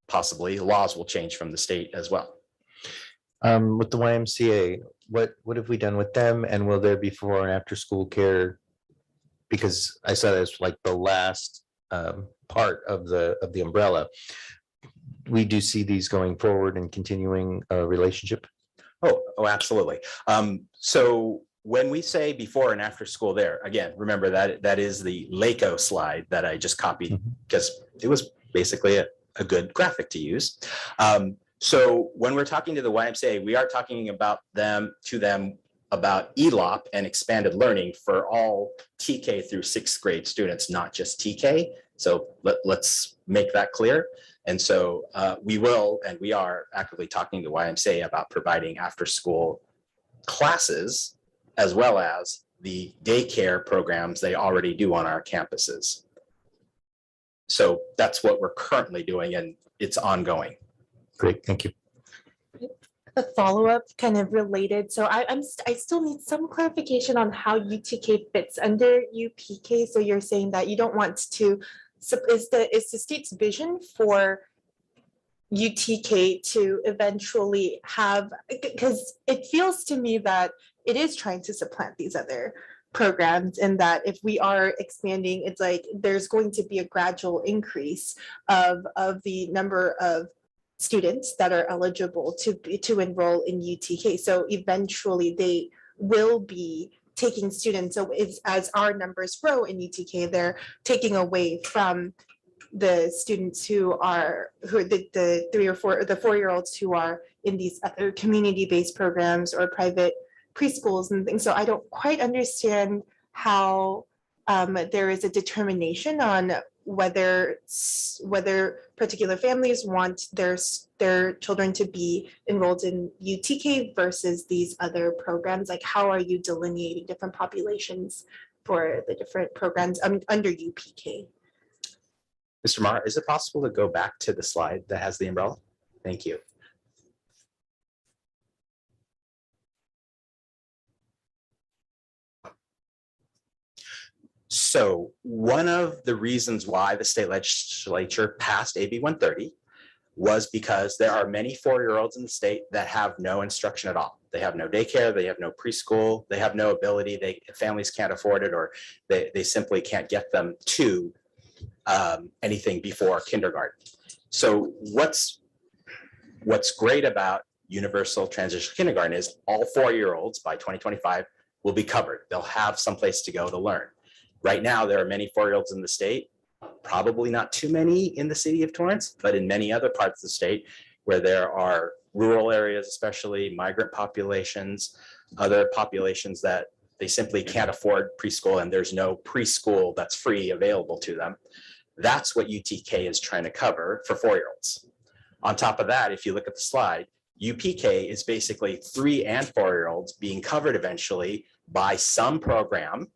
possibly laws will change from the state as well. With the YMCA, what have we done with them, and will there be before and after school care? Because I saw that's like the last part of the umbrella. We do see these going forward and continuing a relationship. Oh, absolutely. So when we say before and after school there, again, remember that is the LACO slide that I just copied because it was basically a good graphic to use. So when we're talking to the YMCA, we are talking about them about ELOP and expanded learning for all TK through 6th grade students, not just TK, So let's make that clear. And so we will, and we are actively talking to YMCA about providing after-school classes as well as the daycare programs they already do on our campuses. So that's what we're currently doing, and it's ongoing. Great, thank you. A follow-up kind of related. So I still need some clarification on how UTK fits under UPK. So you're saying that you don't want to, is the state's vision for UTK to eventually have, because it feels to me that it is trying to supplant these other programs, and that if we are expanding, it's like there's going to be a gradual increase of the number of students that are eligible to enroll in UTK. So eventually they will be taking students. So as our numbers grow in UTK, they're taking away from the students who are the 3 or 4 or the 4-year-olds who are in these other community-based programs or private preschools and things. So I don't quite understand how there is a determination on whether particular families want their children to be enrolled in UTK versus these other programs. Like, how are you delineating different populations for the different programs under UPK? Mr. Maher, is it possible to go back to the slide that has the umbrella? Thank you. So one of the reasons why the state legislature passed AB 130 was because there are many 4-year-olds in the state that have no instruction at all. They have no daycare, they have no preschool, they have no ability, families can't afford it, or they simply can't get them to anything before kindergarten. So what's great about universal transitional kindergarten is all 4-year-olds by 2025 will be covered. They'll have someplace to go to learn. Right now, there are many 4-year-olds in the state, probably not too many in the city of Torrance, but in many other parts of the state where there are rural areas, especially migrant populations, other populations that they simply can't afford preschool, and there's no preschool that's free available to them. That's what UTK is trying to cover for 4-year-olds. On top of that, if you look at the slide, UPK is basically 3 and 4-year-olds being covered eventually by some program,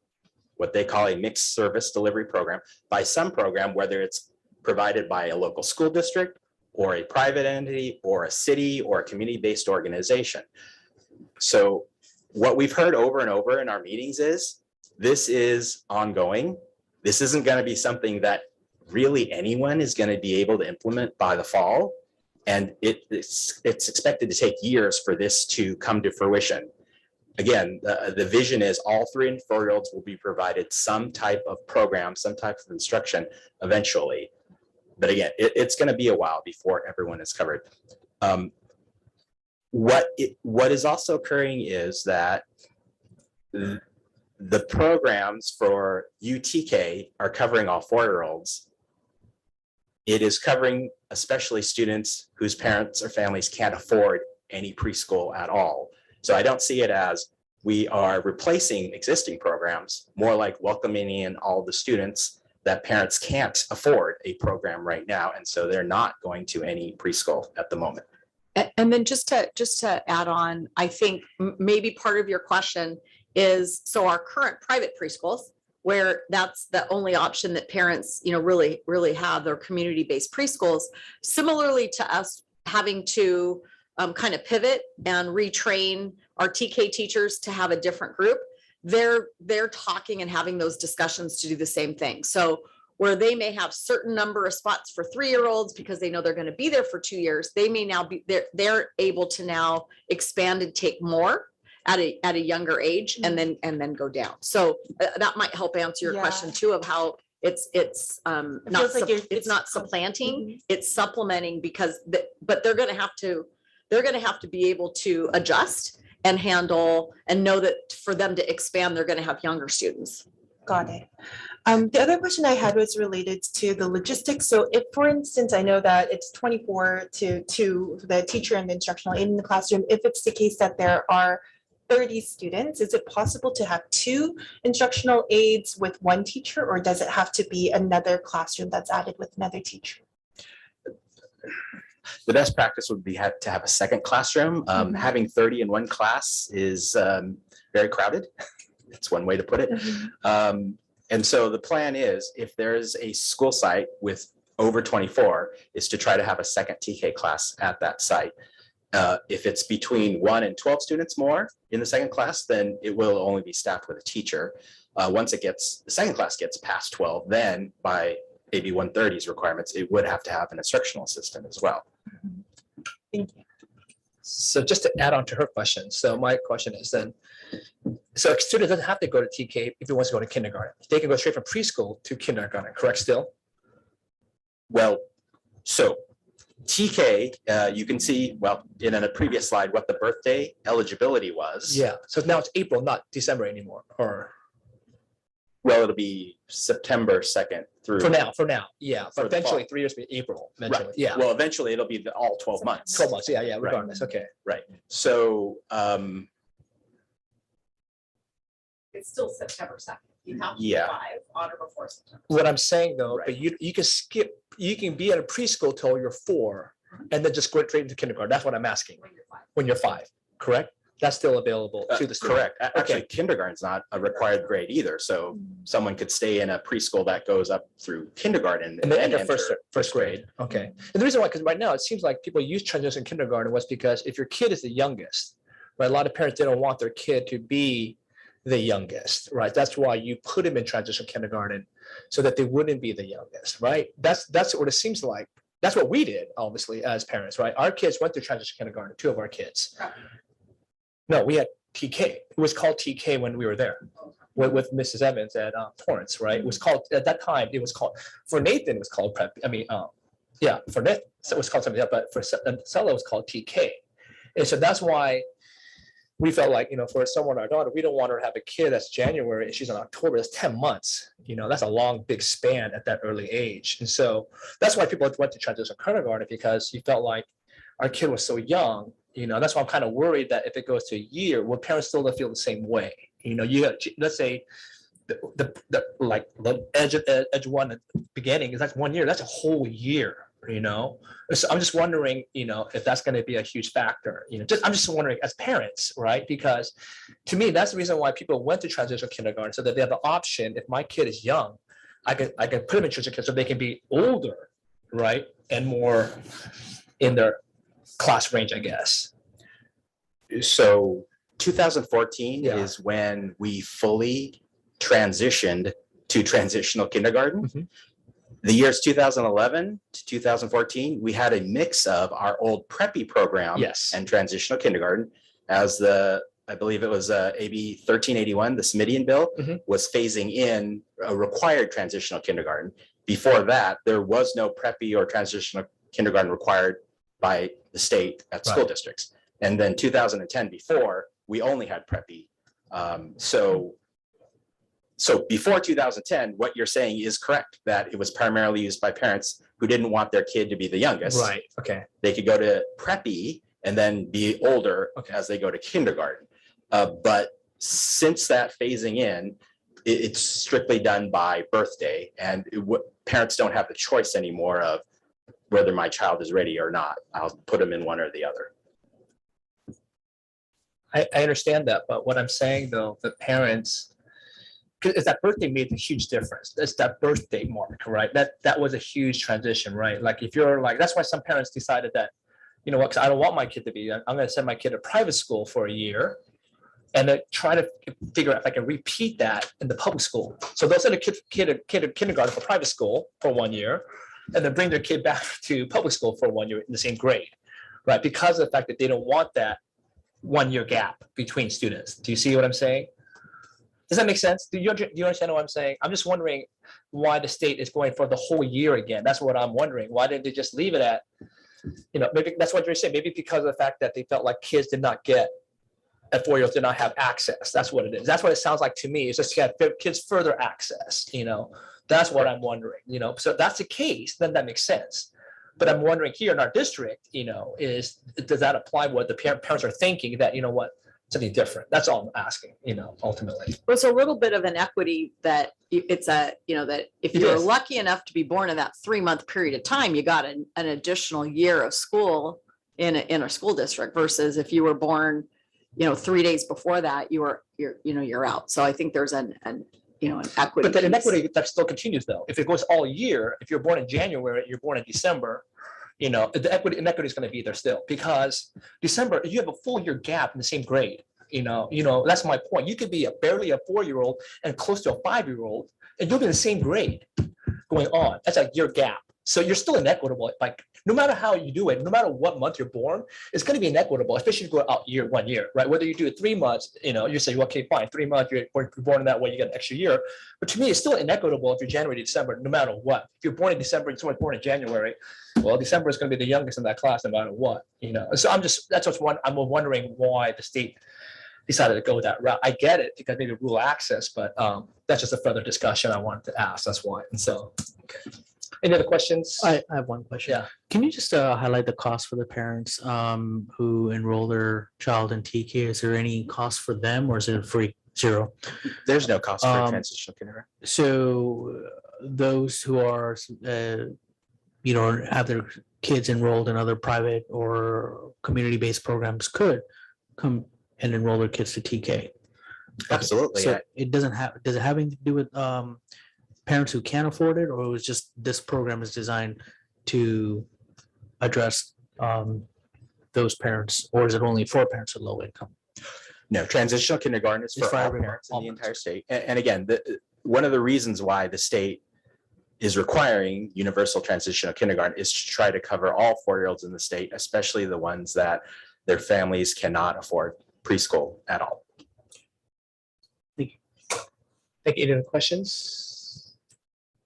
what they call a mixed service delivery program, by some program, whether it's provided by a local school district or a private entity or a city or a community-based organization. So what we've heard over and over in our meetings is this is ongoing. This isn't going to be something that really anyone is going to be able to implement by the fall. And it's expected to take years for this to come to fruition. Again, the vision is all 3 and 4-year-olds will be provided some type of program, some type of instruction eventually. But again, it's going to be a while before everyone is covered. What is also occurring is that the programs for UTK are covering all 4-year-olds. It is covering especially students whose parents or families can't afford any preschool at all. So I don't see it as we are replacing existing programs, more like welcoming in all the students that parents can't afford a program right now. And so they're not going to any preschool at the moment. And then just to add on, I think maybe part of your question is, so our current private preschools, where that's the only option that parents, really have, their community-based preschools, similarly to us having to kind of pivot and retrain our TK teachers to have a different group, they're talking and having those discussions to do the same thing. So where they may have certain number of spots for 3-year-olds because they know they're going to be there for 2 years, they may now be, they're able to now expand and take more at a younger age and then go down. So that might help answer your question too, of how it's not supplanting, it's supplementing, because but they're going to have to be able to adjust and handle and know that for them to expand, they're going to have younger students. Got it. The other question I had was related to the logistics. So if, for instance, I know that it's 24 to the teacher and the instructional aide in the classroom, if it's the case that there are 30 students, is it possible to have 2 instructional aides with 1 teacher, or does it have to be another classroom that's added with another teacher? The best practice would be to have a second classroom. Having 30 in one class is very crowded. That's one way to put it. And so the plan is, if there's a school site with over 24, is to try to have a second TK class at that site. If it's between 1 and 12 students more in the second class, then it will only be staffed with a teacher. Once the second class gets past 12, then by AB 130's requirements, it would have to have an instructional assistant as well. Thank you. So just to add on to her question, so my question is then, so a student doesn't have to go to TK if he wants to go to kindergarten. They can go straight from preschool to kindergarten, correct still? Well, so TK, you can see, well, in a previous slide, what the birthday eligibility was. Yeah, so now it's April, not December anymore, or? Well, it'll be September 2nd through. For now, yeah, For but the eventually fall. 3 years will be April, Right. eventually, yeah. Well, eventually it'll be all 12 months. 12 months, yeah, Right. regardless, okay. Right. So, It's still September 2nd. You have to Yeah. 5 on or before September. What I'm saying though, Right. but you can skip, you can be at a preschool till you're 4 and then just go straight into kindergarten. That's what I'm asking. When you're 5, correct? That's still available to the student. correct. Actually, kindergarten's not a required grade either. So someone could stay in a preschool that goes up through kindergarten. And then enter enter first grade. Okay. And the reason why, because right now it seems like people use transition kindergarten was because if your kid is the youngest, right? A lot of parents didn't want their kid to be the youngest, right? That's why you put them in transition kindergarten so that they wouldn't be the youngest, right? That's what it seems like. That's what we did, obviously, as parents, right? Our kids went through transition kindergarten, 2 of our kids. No, we had TK. It was called TK when we were there with Mrs. Evans at Torrance, right? It was called, at that time, it was called, for Nathan, it was called PreK. I mean, yeah, for Nathan, so it was called something else, but for Stella, it was called TK. And so that's why we felt like, for someone, our daughter, we don't want her to have a kid that's January and she's in October. That's 10 months. That's a long, big span at that early age. And so that's why people went to transition kindergarten, because you felt like our kid was so young. That's why I'm kind of worried that if it goes to a year, will parents still feel the same way? You have, let's say the edge one at the beginning is like 1 year. That's a whole year. So I'm just wondering, if that's going to be a huge factor. I'm just wondering as parents, right? Because to me, that's the reason why people went to transitional kindergarten, so that they have the option. If my kid is young, I can put them in transitional kindergarten so they can be older, right, and more in their class range, I guess. So 2014 Yeah. is when we fully transitioned to transitional kindergarten. Mhm. The years 2011 to 2014, we had a mix of our old preppy program Yes. and transitional kindergarten, as I believe it was AB 1381, the Smithian bill, Mhm. was phasing in a required transitional kindergarten. Before that, there was no preppy or transitional kindergarten required by the state at school Right. districts. And then 2010 before, we only had preppy. So before 2010, what you're saying is correct, that it was primarily used by parents who didn't want their kid to be the youngest. Right. Okay. They could go to preppy and then be older Okay. as they go to kindergarten. But since that phasing in, it's strictly done by birthday, and parents don't have the choice anymore of whether my child is ready or not. I'll put them in one or the other. I understand that, but what I'm saying though, the parents, because that birthday made a huge difference. That's that birthday mark, right? That was a huge transition, right? Like if you're like, that's why some parents decided that, you know what, because I don't want my kid to be, I'm going to send my kid to private school for a year and then try to figure out if I can repeat that in the public school. So they'll send a kid in kindergarten for private school for 1 year and then bring their kid back to public school for 1 year in the same grade, right? Because of the fact that they don't want that 1 year gap between students. Do you see what I'm saying? Does that make sense? Do you understand what I'm saying? I'm just wondering why the state is going for the whole year again. That's what I'm wondering. Why didn't they just leave it at, maybe that's what you're saying. Maybe because of the fact that they felt like kids did not get, at 4-year-olds did not have access. That's what it is. That's what it sounds like to me. It's just you have kids further access, That's what I'm wondering, So if that's the case, then that makes sense. But I'm wondering here in our district, does that apply what the parents are thinking that, something different. That's all I'm asking, ultimately. Well, it's a little bit of an equity that it's that if It you're is. lucky enough to be born in that 3-month period of time, you got an additional year of school in a school district versus if you were born, 3 days before that, you're out. So I think there's an equity. But that piece. inequity that still continues though. If it goes all year, if you're born in January, you're born in December, the inequity is going to be there still because December, you have a full year gap in the same grade. That's my point. You could be barely a 4-year-old and close to a 5-year-old, and you'll be in the same grade going on. That's a year gap. So you're still inequitable. Like no matter how you do it, no matter what month you're born, it's going to be inequitable, especially if you go out 1 year, right? Whether you do it 3 months, you say, well, okay, fine, 3 months, you're born in that way, you get an extra year. But to me, it's still inequitable if you're January to December, no matter what. If you're born in December and someone's born in January, well, December is going to be the youngest in that class, no matter what. So I'm wondering why the state decided to go that route. I get it because maybe rule access, but that's just a further discussion I wanted to ask. That's why. And so, okay. Any other questions? I have one question. Yeah. Can you just highlight the cost for the parents who enroll their child in TK? Is there any cost for them or is it free? Zero? There's no cost for transitional kindergarten. So those who are, have their kids enrolled in other private or community-based programs could come and enroll their kids to TK. Absolutely. So it does it have anything to do with parents who can't afford it, or it was just this program is designed to address those parents, or is it only for parents with low income? No, transitional kindergarten is for all parents in the entire state. And again, one of the reasons why the state is requiring universal transitional kindergarten is to try to cover all 4-year-olds in the state, especially the ones that their families cannot afford preschool at all. Thank you. Any other questions?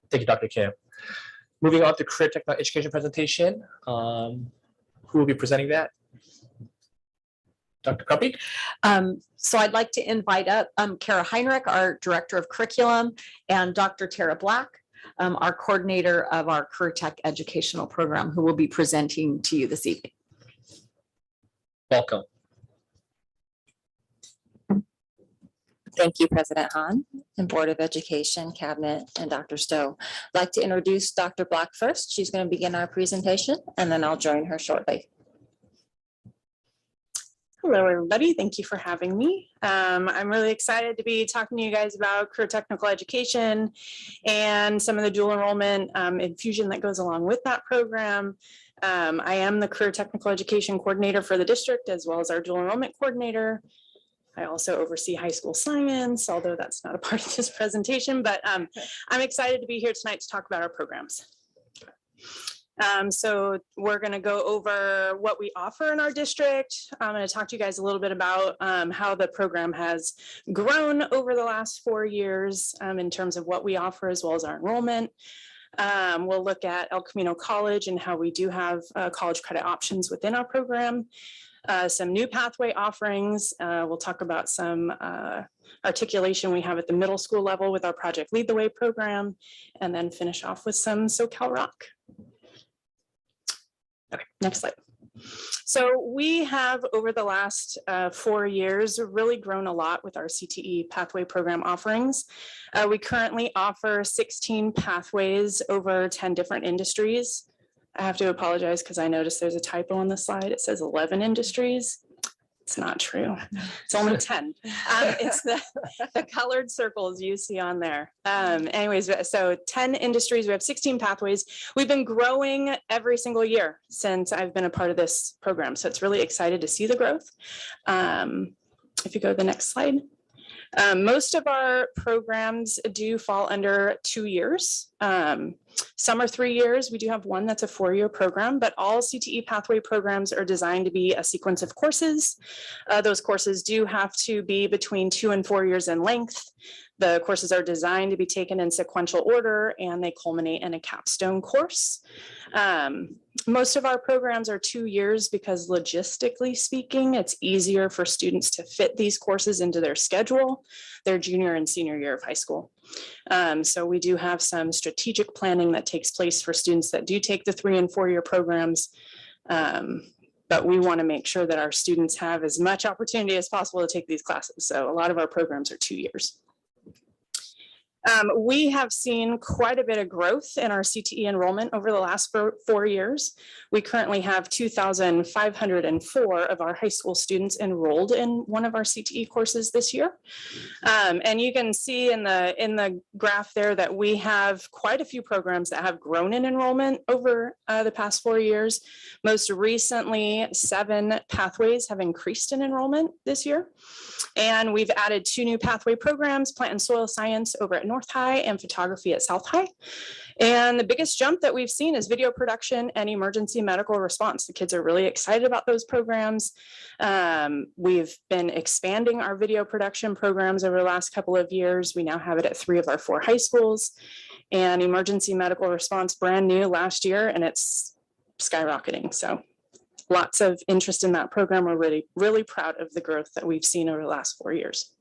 Thank you, Dr. Kim. Moving on to career technical education presentation. Who will be presenting that? Dr. Crumpy? So I'd like to invite up Kara Heinrich, our Director of Curriculum, and Dr. Tara Black, our coordinator of our Career Tech Educational Program, who will be presenting to you this evening. Welcome. Thank you, President Hahn and Board of Education, Cabinet, and Dr. Stowe. I'd like to introduce Dr. Black first. She's going to begin our presentation, and then I'll join her shortly. Hello, everybody. Thank you for having me. I'm really excited to be talking to you guys about career technical education and some of the dual enrollment infusion that goes along with that program. I am the career technical education coordinator for the district, as well as our dual enrollment coordinator. I also oversee high school science, although that's not a part of this presentation, but I'm excited to be here tonight to talk about our programs. So we're going to go over what we offer in our district. I'm going to talk to you guys a little bit about how the program has grown over the last 4 years in terms of what we offer, as well as our enrollment. We'll look at El Camino College and how we do have college credit options within our program. Some new pathway offerings. We'll talk about some articulation we have at the middle school level with our Project Lead the Way program, and then finish off with some SoCal Rock. Okay, next slide. So we have, over the last 4 years, really grown a lot with our CTE pathway program offerings. We currently offer 16 pathways over 10 different industries. I have to apologize because I noticed there's a typo on the slide. It says 11 industries. It's not true. It's only 10. It's the colored circles you see on there. Anyways, so 10 industries, we have 16 pathways. We've been growing every single year since I've been a part of this program. So it's really excited to see the growth. If you go to the next slide. Most of our programs do fall under 2 years. Some are 3 years. We do have one that's a 4-year program, but all CTE pathway programs are designed to be a sequence of courses. Those courses do have to be between 2 and 4 years in length. The courses are designed to be taken in sequential order, and they culminate in a capstone course. Most of our programs are 2 years because, logistically speaking, it's easier for students to fit these courses into their schedule, their junior and senior year of high school. So we do have some strategic planning that takes place for students that do take the 3 and 4 year programs. but we want to make sure that our students have as much opportunity as possible to take these classes. So a lot of our programs are 2 years. We have seen quite a bit of growth in our CTE enrollment over the last 4 years. We currently have 2,504 of our high school students enrolled in one of our CTE courses this year. And you can see in the graph there that we have quite a few programs that have grown in enrollment over the past 4 years. Most recently, 7 pathways have increased in enrollment this year. And we've added 2 new pathway programs, plant and soil science over at North High and photography at South High. And the biggest jump that we've seen is video production and emergency medical response. The kids are really excited about those programs. We've been expanding our video production programs over the last couple of years. We now have it at 3 of our 4 high schools, and emergency medical response brand new last year, and it's skyrocketing. So lots of interest in that program. We're really, really proud of the growth that we've seen over the last 4 years.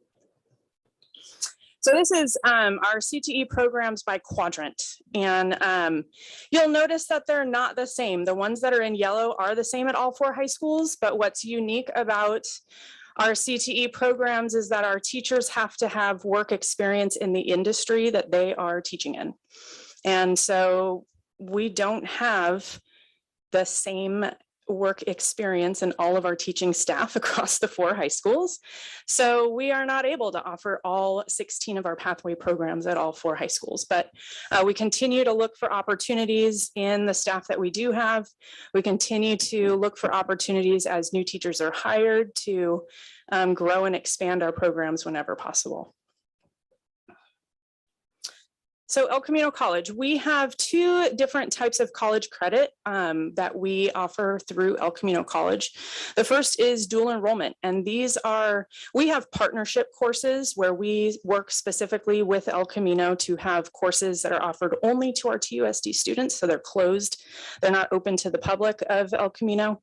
So this is our CTE programs by quadrant. And you'll notice that they're not the same. The ones that are in yellow are the same at all 4 high schools, but what's unique about our CTE programs is that our teachers have to have work experience in the industry that they are teaching in. And so we don't have the same work experience in all of our teaching staff across the 4 high schools. So we are not able to offer all 16 of our pathway programs at all 4 high schools, but we continue to look for opportunities in the staff that we do have. We continue to look for opportunities as new teachers are hired to grow and expand our programs whenever possible. So El Camino College, we have 2 different types of college credit that we offer through El Camino College. The first is dual enrollment, and these are, we have partnership courses where we work specifically with El Camino to have courses that are offered only to our TUSD students, so they're closed. They're not open to the public of El Camino.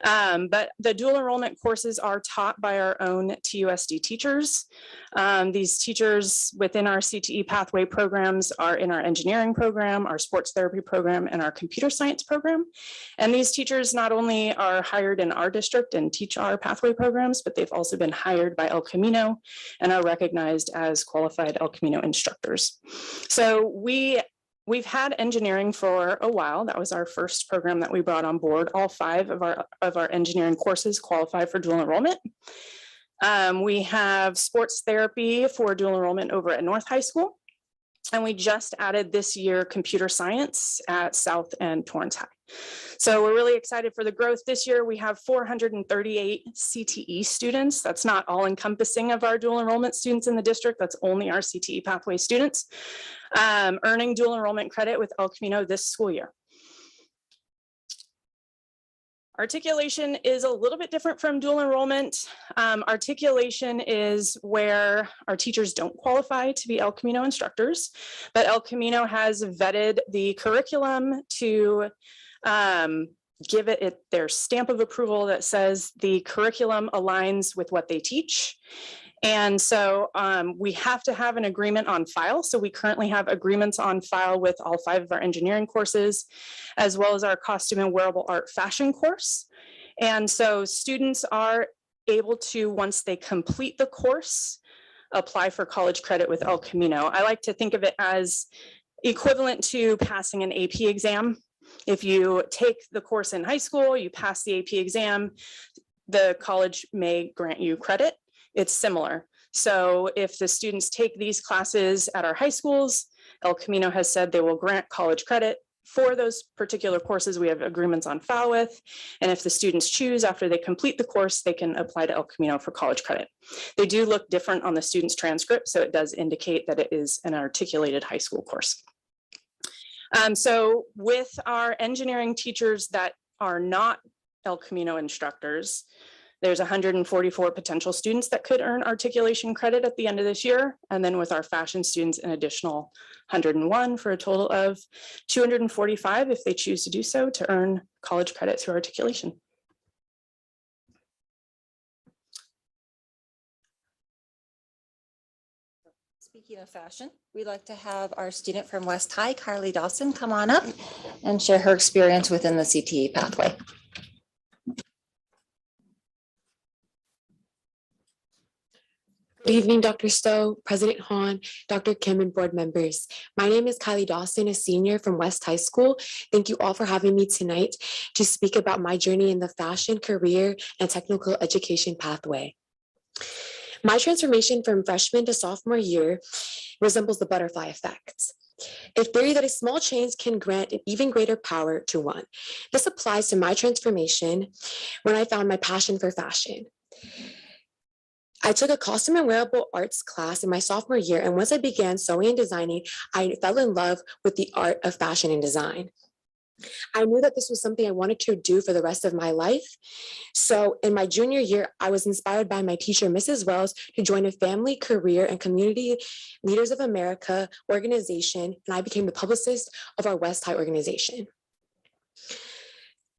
But the dual enrollment courses are taught by our own TUSD teachers. These teachers within our CTE pathway programs are in our engineering program, our sports therapy program, and our computer science program. And these teachers not only are hired in our district and teach our pathway programs, but they've also been hired by El Camino and are recognized as qualified El Camino instructors. So we've had engineering for a while. That was our first program that we brought on board. All 5 of our engineering courses qualify for dual enrollment. We have sports therapy for dual enrollment over at North High School. And we just added this year computer science at South and Torrance High. So we're really excited for the growth this year. We have 438 CTE students. That's not all encompassing of our dual enrollment students in the district. That's only our CTE pathway students earning dual enrollment credit with El Camino this school year. Articulation is a little bit different from dual enrollment. Articulation is where our teachers don't qualify to be El Camino instructors, but El Camino has vetted the curriculum to give it their stamp of approval that says the curriculum aligns with what they teach. And so we have to have an agreement on file. So we currently have agreements on file with all 5 of our engineering courses, as well as our costume and wearable art fashion course. And so students are able to, once they complete the course, apply for college credit with El Camino. I like to think of it as equivalent to passing an AP exam. If you take the course in high school, you pass the AP exam, the college may grant you credit. It's similar. So if the students take these classes at our high schools, El Camino has said they will grant college credit for those particular courses we have agreements on file with. And if the students choose after they complete the course, they can apply to El Camino for college credit. They do look different on the student's transcript, so it does indicate that it is an articulated high school course. So with our engineering teachers that are not El Camino instructors, there's 144 potential students that could earn articulation credit at the end of this year. And then with our fashion students, an additional 101 for a total of 245 if they choose to do so to earn college credit through articulation. Speaking of fashion, we'd like to have our student from West High, Carly Dawson, come on up and share her experience within the CTE pathway. Good evening, Dr. Stowe, President Hahn, Dr. Kim, and board members. My name is Kylie Dawson, a senior from West High School. Thank you all for having me tonight to speak about my journey in the fashion, career, and technical education pathway. My transformation from freshman to sophomore year resembles the butterfly effect, a theory that a small change can grant an even greater power to one. This applies to my transformation when I found my passion for fashion. I took a costume and wearable arts class in my sophomore year, and once I began sewing and designing, I fell in love with the art of fashion and design. I knew that this was something I wanted to do for the rest of my life. So in my junior year, I was inspired by my teacher, Mrs. Wells, to join a family, career, and community Leaders of America organization, and I became the publicist of our West High organization.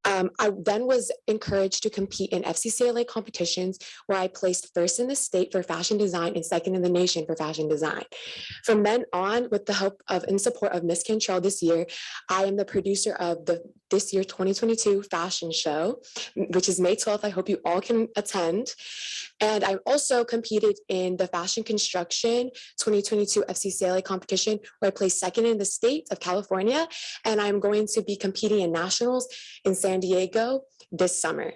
I then was encouraged to compete in FCCLA competitions where I placed first in the state for fashion design and second in the nation for fashion design. From then on, with the help of and support of Miss Cantrell this year, I am the producer of this year 2022 fashion show, which is May 12th. I hope you all can attend. And I also competed in the fashion construction 2022 FCCLA competition where I placed second in the state of California. And I'm going to be competing in nationals in San Diego this summer.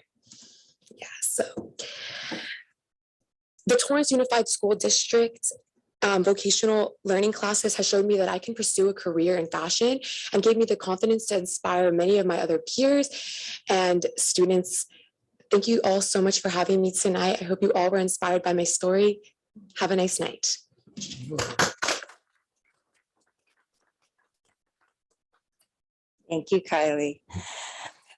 Yeah, so the Torrance Unified School District vocational learning classes has showed me that I can pursue a career in fashion and gave me the confidence to inspire many of my other peers and students. Thank you all so much for having me tonight. I hope you all were inspired by my story. Have a nice night. Thank you, Kylie.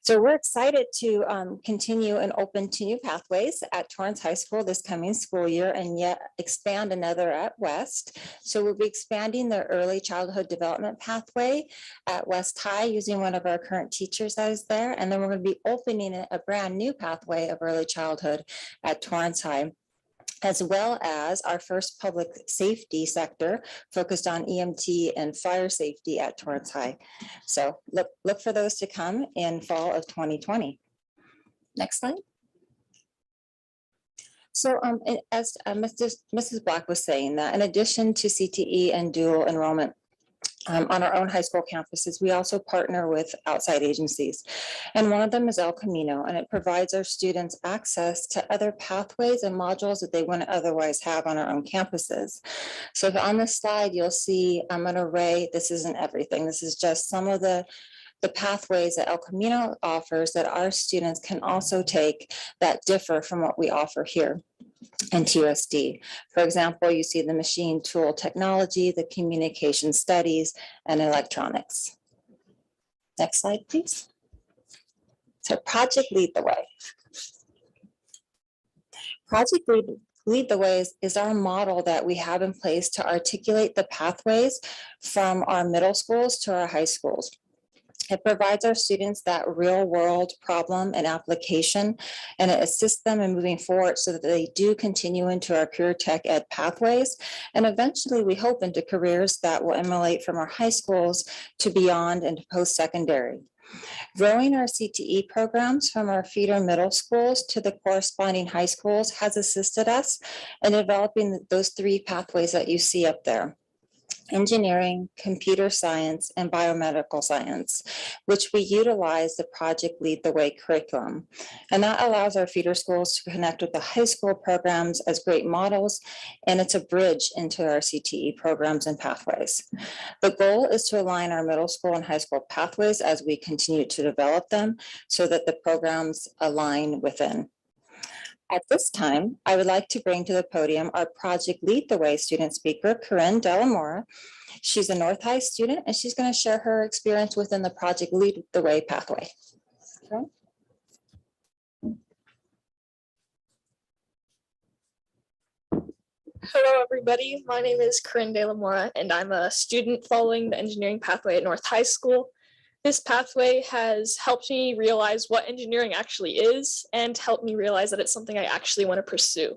So we're excited to continue and open 2 new pathways at Torrance High School this coming school year and yet expand another at West. So we'll be expanding the early childhood development pathway at West High using one of our current teachers that is there. And then we're going to be opening a brand new pathway of early childhood at Torrance High, as well as our first public safety sector focused on EMT and fire safety at Torrance High. So look for those to come in fall of 2020. Next slide. So as Mrs. Black was saying, that in addition to CTE and dual enrollment, on our own high school campuses, we also partner with outside agencies. And one of them is El Camino, and it provides our students access to other pathways and modules that they wouldn't otherwise have on our own campuses. So on this slide, you'll see an array. This isn't everything. This is just some of the pathways that El Camino offers that our students can also take that differ from what we offer here and TUSD. For example, you see the machine tool technology, the communication studies, and electronics. Next slide, please. So Project Lead the Way. Project Lead the Way is our model that we have in place to articulate the pathways from our middle schools to our high schools. It provides our students that real world problem and application, and it assists them in moving forward so that they do continue into our career tech ed pathways. And eventually we hope into careers that will emulate from our high schools to beyond and post-secondary. Growing our CTE programs from our feeder middle schools to the corresponding high schools has assisted us in developing those 3 pathways that you see up there: engineering, computer science, and biomedical science, which we utilize the Project Lead the Way curriculum. And that allows our feeder schools to connect with the high school programs as great models, and it's a bridge into our CTE programs and pathways. The goal is to align our middle school and high school pathways as we continue to develop them so that the programs align within. At this time, I would like to bring to the podium our Project Lead the Way student speaker, Corinne Delamora. She's a North High student, and she's going to share her experience within the Project Lead the Way pathway. Okay. Hello, everybody. My name is Corinne Delamora, and I'm a student following the engineering pathway at North High School. This pathway has helped me realize what engineering actually is and helped me realize that it's something I actually want to pursue.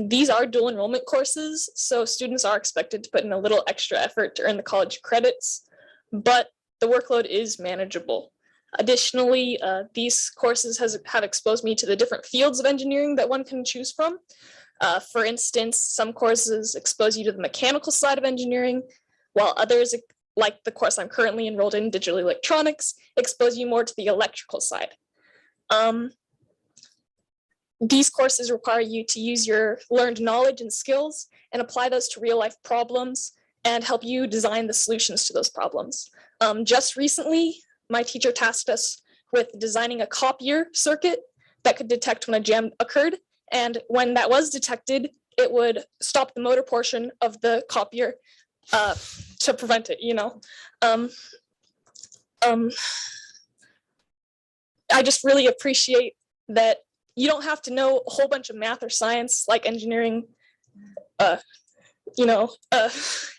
These are dual enrollment courses, so students are expected to put in a little extra effort to earn the college credits, but the workload is manageable. Additionally, these courses have exposed me to the different fields of engineering that one can choose from. For instance, some courses expose you to the mechanical side of engineering, while others, like the course I'm currently enrolled in, digital electronics, expose you more to the electrical side. These courses require you to use your learned knowledge and skills and apply those to real life problems and help you design the solutions to those problems. Just recently, my teacher tasked us with designing a copier circuit that could detect when a jam occurred. And when that was detected, it would stop the motor portion of the copier to prevent it, you know. I just really appreciate that you don't have to know a whole bunch of math or science like engineering,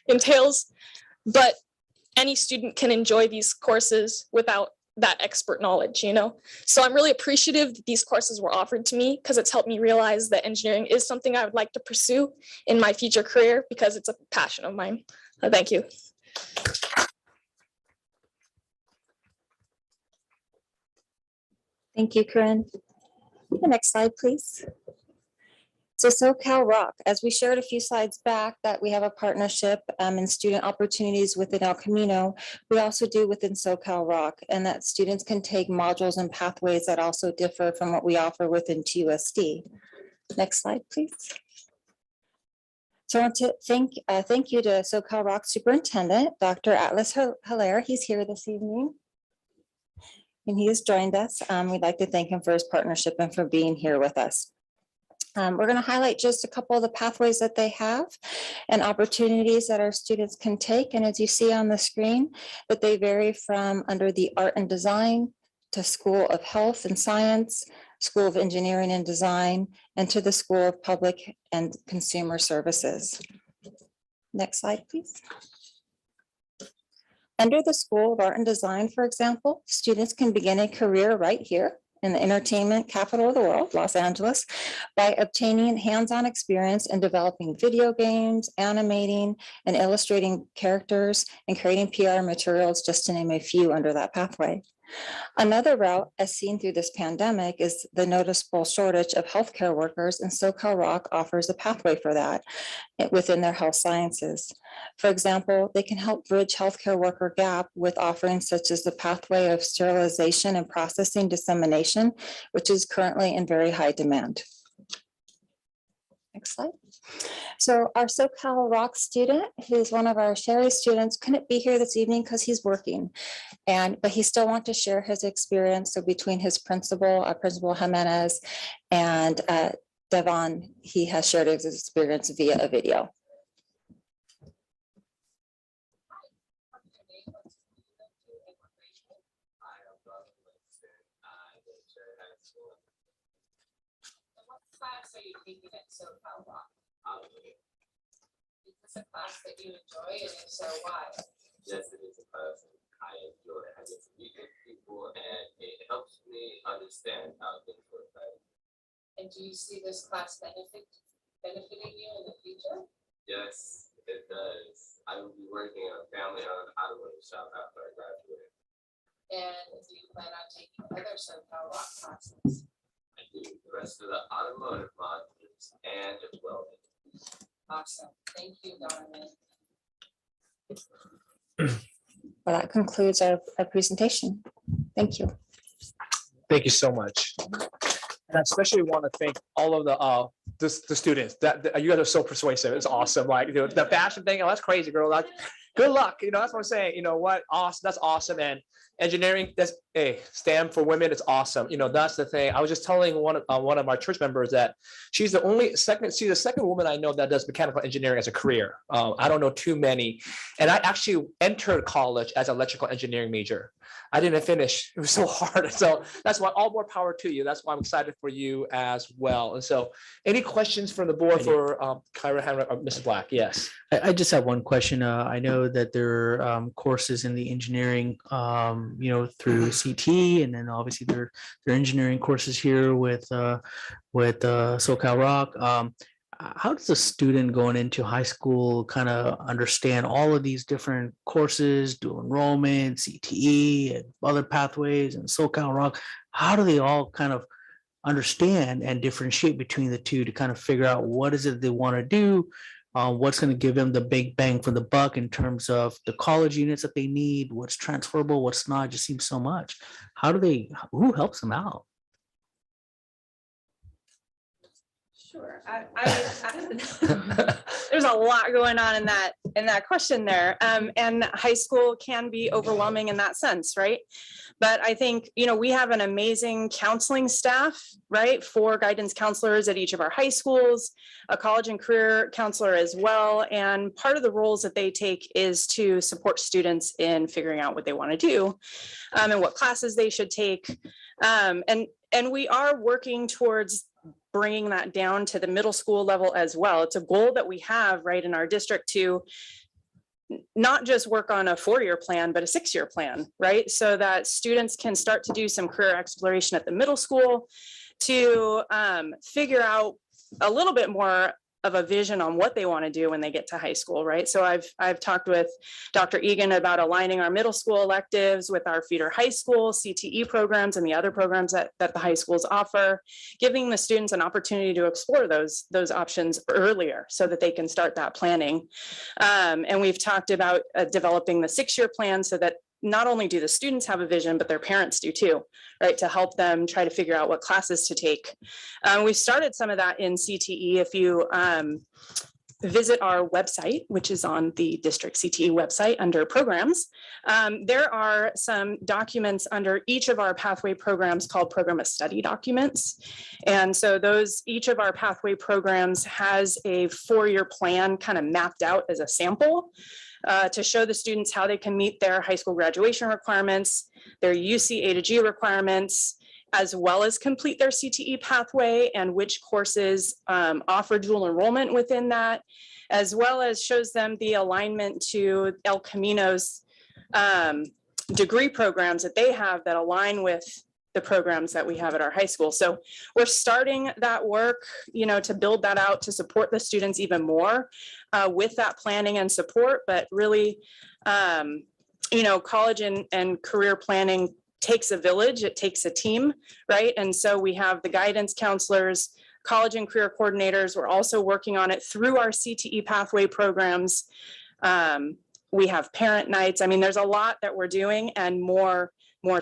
entails, but any student can enjoy these courses without that expert knowledge, you know? So I'm really appreciative that these courses were offered to me because it's helped me realize that engineering is something I would like to pursue in my future career because it's a passion of mine. Thank you. Thank you, Corinne. The next slide, please. So SoCal Rock, as we shared a few slides back that we have a partnership in student opportunities within El Camino, we also do within SoCal Rock, and that students can take modules and pathways that also differ from what we offer within TUSD. Next slide, please. So I want to thank you to SoCal Rock Superintendent, Dr. Atlas Hilaire. He's here this evening. And he has joined us. We'd like to thank him for his partnership and for being here with us. We're going to highlight just a couple of the pathways that they have and opportunities that our students can take. And as you see on the screen, that they vary from under the art and design to School of Health and Science, School of Engineering and Design, and to the School of Public and Consumer Services. Next slide, please. Under the School of Art and Design, for example, students can begin a career right here in the entertainment capital of the world, Los Angeles, by obtaining hands-on experience in developing video games, animating, and illustrating characters, and creating PR materials, just to name a few under that pathway. Another route, as seen through this pandemic, is the noticeable shortage of healthcare workers, and SoCal Rock offers a pathway for that within their health sciences. For example, they can help bridge healthcare worker gap with offerings such as the pathway of sterilization and processing dissemination, which is currently in very high demand. Next slide. So our SoCal Rock student, who's one of our Sherry students, couldn't be here this evening because he's working, but he still wants to share his experience. So between his principal, Principal Jimenez, and Devon, he has shared his experience via a video. Class are you taking at SoCal Rock? Is this a class that you enjoy, and if so, why? Yes, it is a class I enjoy. I get to meet with people, and it helps me understand how things work. And do you see this class benefiting you in the future? Yes, it does. I will be working in a family-owned automotive shop after I graduate. And do you plan on taking other SoCal Rock classes? I do the rest of the automotive modules and welding. Awesome. Thank you, Donovan. Well, that concludes our presentation. Thank you. Thank you so much. And I especially want to thank all of the students. That you guys are so persuasive. It's awesome. Like, you know, the fashion thing. Oh, that's crazy, girl. Like, good luck. You know, that's what I'm saying. You know what? Awesome. That's awesome. And engineering, that's STEM for women. It's awesome. You know, that's the thing. I was just telling one of my church members that she's the second woman I know that does mechanical engineering as a career. I don't know too many. And I actually entered college as an electrical engineering major. I didn't finish. It was so hard. So that's why all more power to you. That's why I'm excited for you as well. And so any questions from the board for Kyra, Henry, or Mrs. Black? Yes. I just have one question. I know that there are courses in the engineering, you know, through CTE, and then obviously there are engineering courses here with SoCal Rock. How does a student going into high school kind of understand all of these different courses, dual enrollment, CTE, and other pathways, and SoCal Rock? How do they all kind of understand and differentiate between the two to kind of figure out what is it they want to do, what's going to give them the big bang for the buck in terms of the college units that they need, what's transferable, what's not. It just seems so much. Who helps them out? Sure. There's a lot going on in that question there. And high school can be overwhelming in that sense, right? But I think, we have an amazing counseling staff, right? 4 guidance counselors at each of our high schools, a college and career counselor as well. And part of the roles that they take is to support students in figuring out what they want to do and what classes they should take. And we are working towards bringing that down to the middle school level as well. It's a goal that we have right in our district to not just work on a 4-year plan, but a 6-year plan, right? So that students can start to do some career exploration at the middle school to figure out a little bit more of a vision on what they want to do when they get to high school, right? So I've talked with Dr. Egan about aligning our middle school electives with our feeder high school CTE programs and the other programs that the high schools offer, giving the students an opportunity to explore those options earlier so that they can start that planning. And we've talked about developing the 6-year plan so that not only do the students have a vision, but their parents do too, right? To help them try to figure out what classes to take. We started some of that in CTE. If you visit our website, which is on the district CTE website under programs, there are some documents under each of our pathway programs called program of study documents. And so each of our pathway programs has a 4-year plan kind of mapped out as a sample to show the students how they can meet their high school graduation requirements, their UC A to G requirements, as well as complete their CTE pathway and which courses offer dual enrollment within that, as well as shows them the alignment to El Camino's degree programs that they have that align with the programs that we have at our high school. So we're starting that work, to build that out to support the students even more with that planning and support. But really, college and career planning takes a village, it takes a team, right? And so we have the guidance counselors, college and career coordinators. We're also working on it through our CTE pathway programs. We have parent nights. I mean, there's a lot that we're doing and more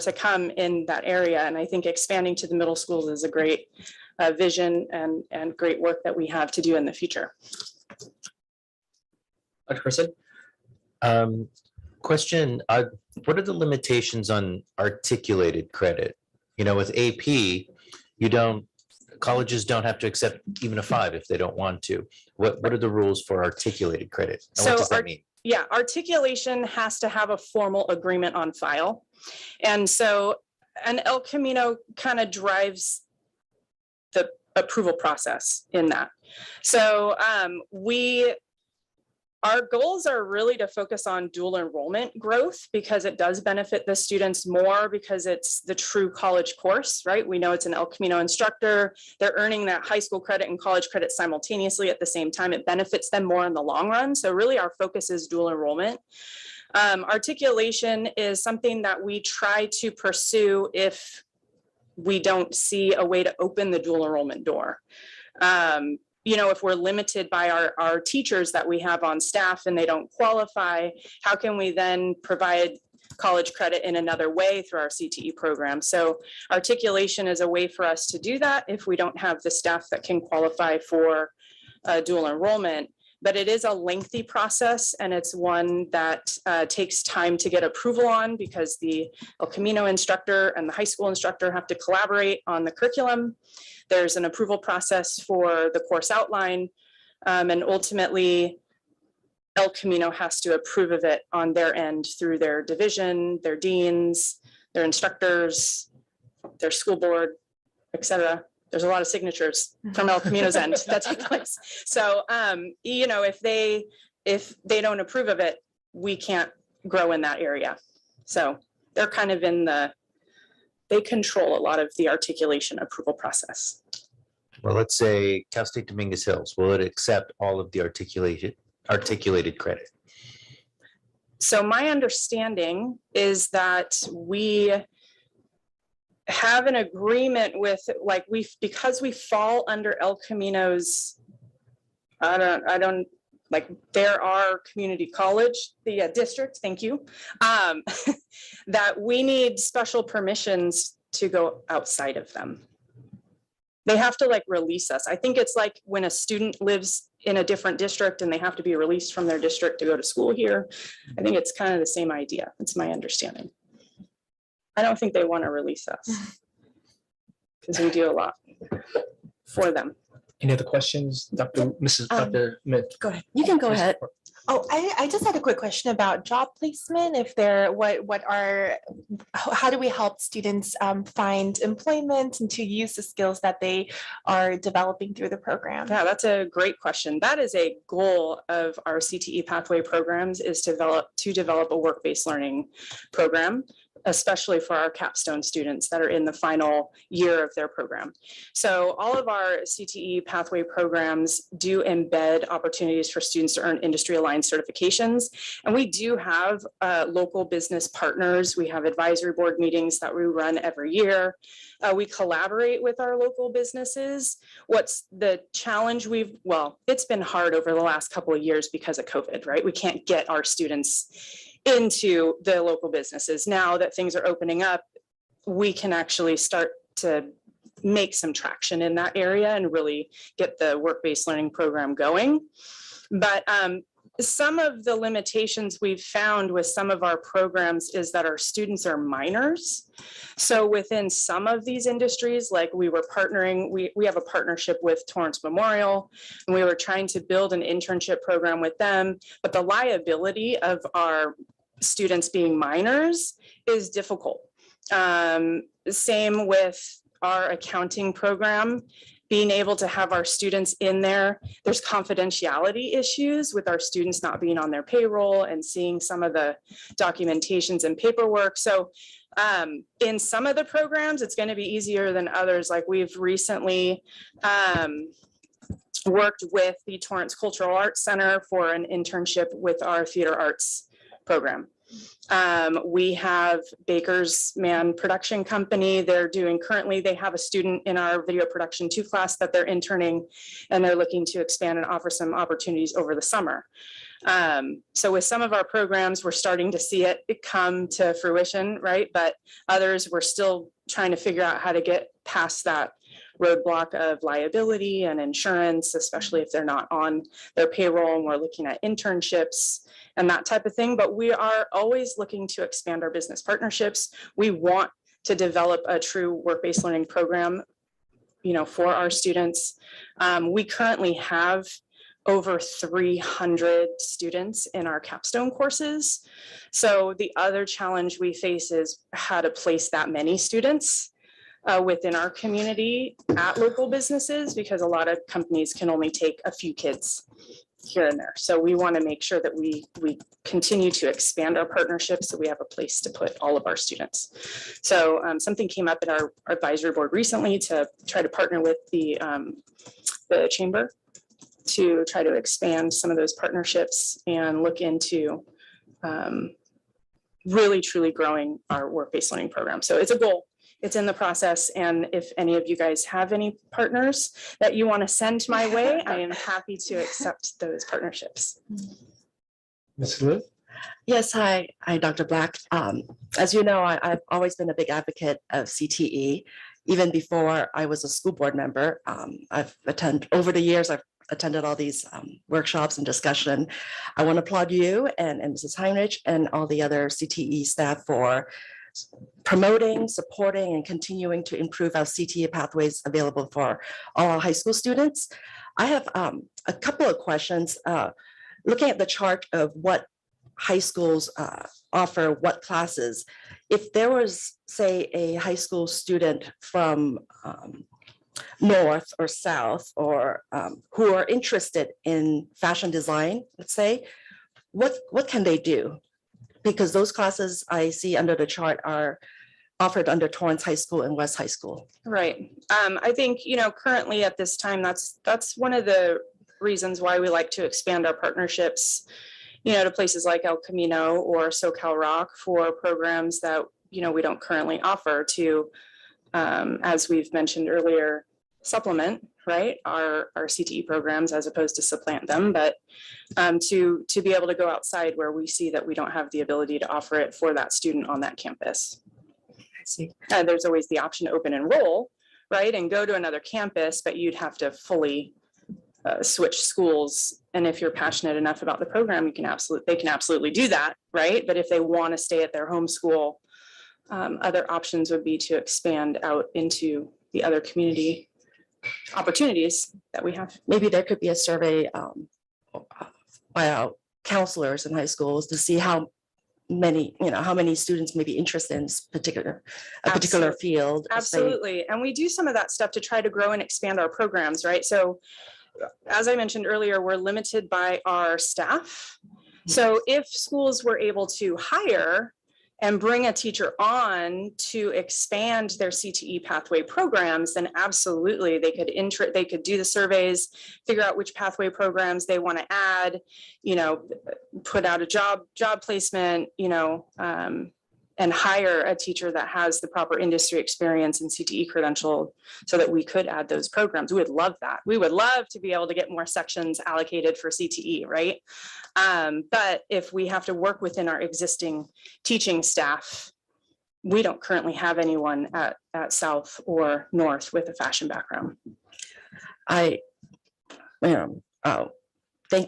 to come in that area. And I think expanding to the middle schools is a great vision and great work that we have to do in the future. Dr. Person? Question, what are the limitations on articulated credit? With AP, colleges don't have to accept even a 5 if they don't want to. What are the rules for articulated credit? And what does that mean? Yeah, articulation has to have a formal agreement on file. And so an El Camino kind of drives the approval process in that. So our goals are really to focus on dual enrollment growth because it does benefit the students more because it's the true college course, right? We know it's an El Camino instructor. They're earning that high school credit and college credit simultaneously at the same time. It benefits them more in the long run. So really our focus is dual enrollment. Articulation is something that we try to pursue if we don't see a way to open the dual enrollment door. If we're limited by our teachers that we have on staff and they don't qualify, how can we then provide college credit in another way through our CTE program? So articulation is a way for us to do that if we don't have the staff that can qualify for dual enrollment. But it is a lengthy process and it's one that takes time to get approval on because the El Camino instructor and the high school instructor have to collaborate on the curriculum. There's an approval process for the course outline, and ultimately El Camino has to approve of it on their end through their division, their deans, their instructors, their school board, et cetera. There's a lot of signatures from El Camino's end that take place. So, if they don't approve of it, we can't grow in that area. So they're kind of they control a lot of the articulation approval process. Well, let's say Cal State Dominguez Hills, will it accept all of the articulated credit? So my understanding is that we have an agreement with, like, because we fall under El Camino's, I don't, like, there are community college, the district, thank you, that we need special permissions to go outside of them. They have to like release us. I think it's like when a student lives in a different district and they have to be released from their district to go to school here. I think it's kind of the same idea. It's my understanding. I don't think they want to release us because we do a lot for them. Any other questions, Dr. Smith? Go ahead. You can go ahead. Oh, I just had a quick question about job placement. If there, how do we help students find employment and to use the skills that they are developing through the program? Yeah, that's a great question. That is a goal of our CTE pathway programs, is to develop a work-based learning program, especially for our capstone students that are in the final year of their program. So all of our CTE pathway programs do embed opportunities for students to earn industry-aligned certifications. And we do have local business partners. We have advisory board meetings that we run every year. We collaborate with our local businesses. What's the challenge it's been hard over the last couple of years because of COVID, right? We can't get our students into the local businesses. Now that things are opening up, we can actually start to make some traction in that area and really get the work-based learning program going. But some of the limitations we've found with some of our programs is that our students are minors. So within some of these industries, like we were partnering, we have a partnership with Torrance Memorial, and we were trying to build an internship program with them, but the liability of our students being minors is difficult. Same with our accounting program. Being able to have our students in there, there's confidentiality issues with our students not being on their payroll and seeing some of the documentations and paperwork. So in some of the programs, it's going to be easier than others. Like we've recently worked with the Torrance Cultural Arts Center for an internship with our theater arts program. We have Baker's Man Production Company. They have a student in our video production 2 class that they're interning, and they're looking to expand and offer some opportunities over the summer. So with some of our programs, we're starting to see it come to fruition, right? But others, we're still trying to figure out how to get past that roadblock of liability and insurance, especially if they're not on their payroll, and we're looking at internships and that type of thing. But we are always looking to expand our business partnerships. We want to develop a true work-based learning program, for our students. We currently have over 300 students in our capstone courses. So the other challenge we face is how to place that many students within our community at local businesses, because a lot of companies can only take a few kids here and there. So we want to make sure that we continue to expand our partnerships so we have a place to put all of our students. So something came up at our advisory board recently to try to partner with the chamber to try to expand some of those partnerships and look into really truly growing our work-based learning program. So it's a goal. It's in the process. And if any of you guys have any partners that you want to send my way, I am happy to accept those partnerships. Ms. Liu? Yes, hi, Dr. Black. As you know, I've always been a big advocate of CTE. Even before I was a school board member, over the years, I've attended all these workshops and discussion. I want to applaud you and Mrs. Heinrich and all the other CTE staff for promoting, supporting, and continuing to improve our CTE pathways available for all our high school students. I have a couple of questions. Looking at the chart of what high schools offer, what classes, if there was, say, a high school student from north or south, or who are interested in fashion design, let's say, what can they do? Because those classes I see under the chart are offered under Torrance High School and West High School. Right. I think, currently at this time, that's one of the reasons why we like to expand our partnerships, to places like El Camino or SoCal Rock for programs that, we don't currently offer, to as we've mentioned earlier, supplement, right, our CTE programs as opposed to supplant them, but to be able to go outside where we see that we don't have the ability to offer it for that student on that campus. I see. There's always the option to open enroll, right, and go to another campus, but you'd have to fully switch schools. And if you're passionate enough about the program, they can absolutely do that, right? But if they want to stay at their home school, other options would be to expand out into the other community opportunities that we have. Maybe there could be a survey by our counselors in high schools to see how many students may be interested in this particular field. Absolutely. And we do some of that stuff to try to grow and expand our programs, right? So as I mentioned earlier, we're limited by our staff. So if schools were able to hire and bring a teacher on to expand their CTE pathway programs, then absolutely they could do the surveys, figure out which pathway programs they want to add, put out a job placement, and hire a teacher that has the proper industry experience and CTE credential so that we could add those programs. We would love that. We would love to be able to get more sections allocated for CTE, right? But if we have to work within our existing teaching staff, we don't currently have anyone at South or North with a fashion background. Thank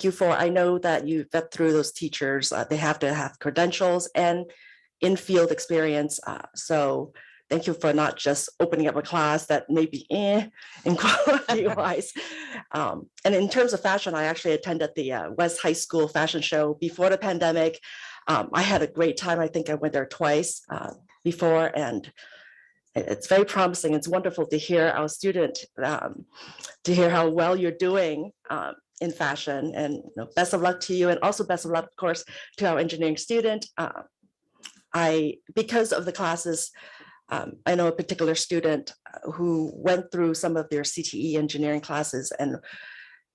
you I know that you vet through those teachers. They have to have credentials and in-field experience. So thank you for not just opening up a class that may be in quality wise. And in terms of fashion, I actually attended the West High School fashion show before the pandemic. I had a great time. I think I went there twice before, and it's very promising. It's wonderful to hear our student, to hear how well you're doing in fashion, and best of luck to you. And also best of luck, of course, to our engineering student. Because of the classes, I know a particular student who went through some of their CTE engineering classes, and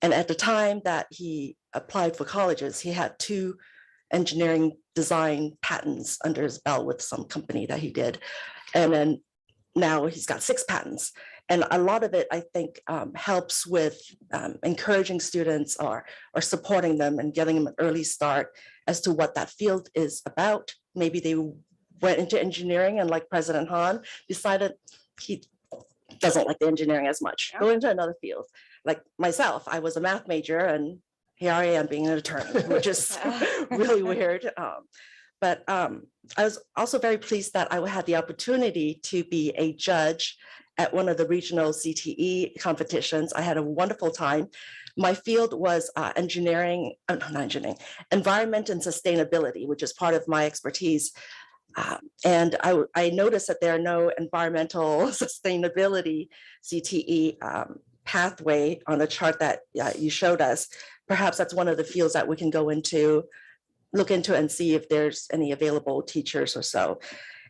at the time that he applied for colleges, he had 2 engineering design patents under his belt with some company that he did. And then now he's got 6 patents. And a lot of it, I think, helps with encouraging students or supporting them and getting them an early start as to what that field is about. Maybe they went into engineering and, like President Han, decided he doesn't like the engineering as much. Go into another field. Like myself, I was a math major and here I am being an attorney, which is really weird. But I was also very pleased that I had the opportunity to be a judge at one of the regional CTE competitions. I had a wonderful time. My field was environment and sustainability, which is part of my expertise. And I noticed that there are no environmental sustainability CTE pathway on the chart that you showed us. Perhaps that's one of the fields that we can look into and see if there's any available teachers or so.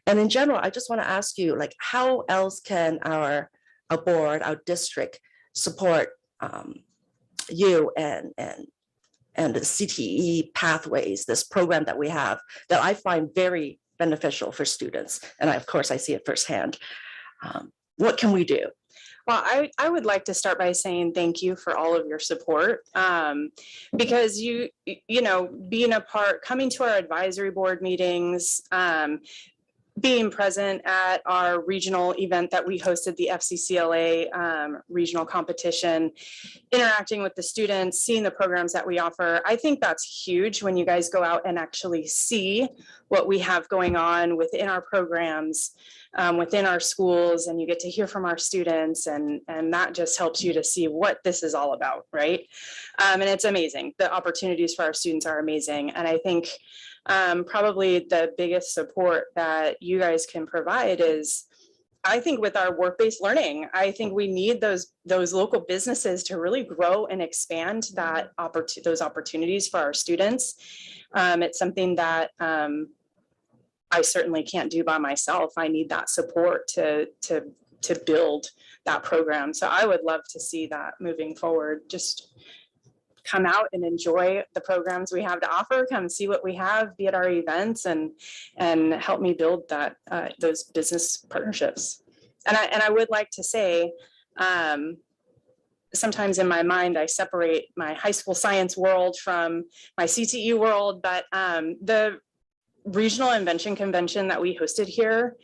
And in general, I just want to ask you, like, how else can our board, our district support you and the CTE pathways, this program that we have that I find very beneficial for students. And of course, I see it firsthand. What can we do? Well, I would like to start by saying thank you for all of your support, because being a part, coming to our advisory board meetings, being present at our regional event that we hosted, the FCCLA regional competition, interacting with the students, seeing the programs that we offer. I think that's huge when you guys go out and actually see what we have going on within our programs, within our schools, and you get to hear from our students, and that just helps you to see what this is all about, right? And it's amazing. The opportunities for our students are amazing. And I think probably the biggest support that you guys can provide is, I think, with our work-based learning. I think we need those local businesses to really grow and expand those opportunities for our students. It's something that I certainly can't do by myself. I need that support to build that program. So I would love to see that moving forward. Just come out and enjoy the programs we have to offer, come see what we have, be at our events, and help me build those business partnerships. And I would like to say, sometimes in my mind, I separate my high school science world from my CTE world, but the regional invention convention that we hosted here,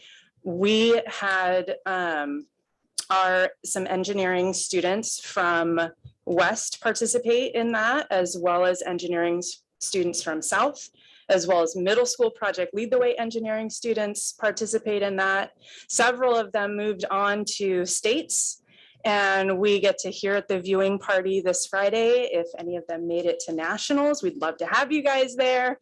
we had some engineering students from West participate in that, as well as engineering students from South, as well as middle school project Lead the Way engineering students participate in that. Several of them moved on to states, and we get to hear at the viewing party this Friday if any of them made it to nationals. We'd love to have you guys there.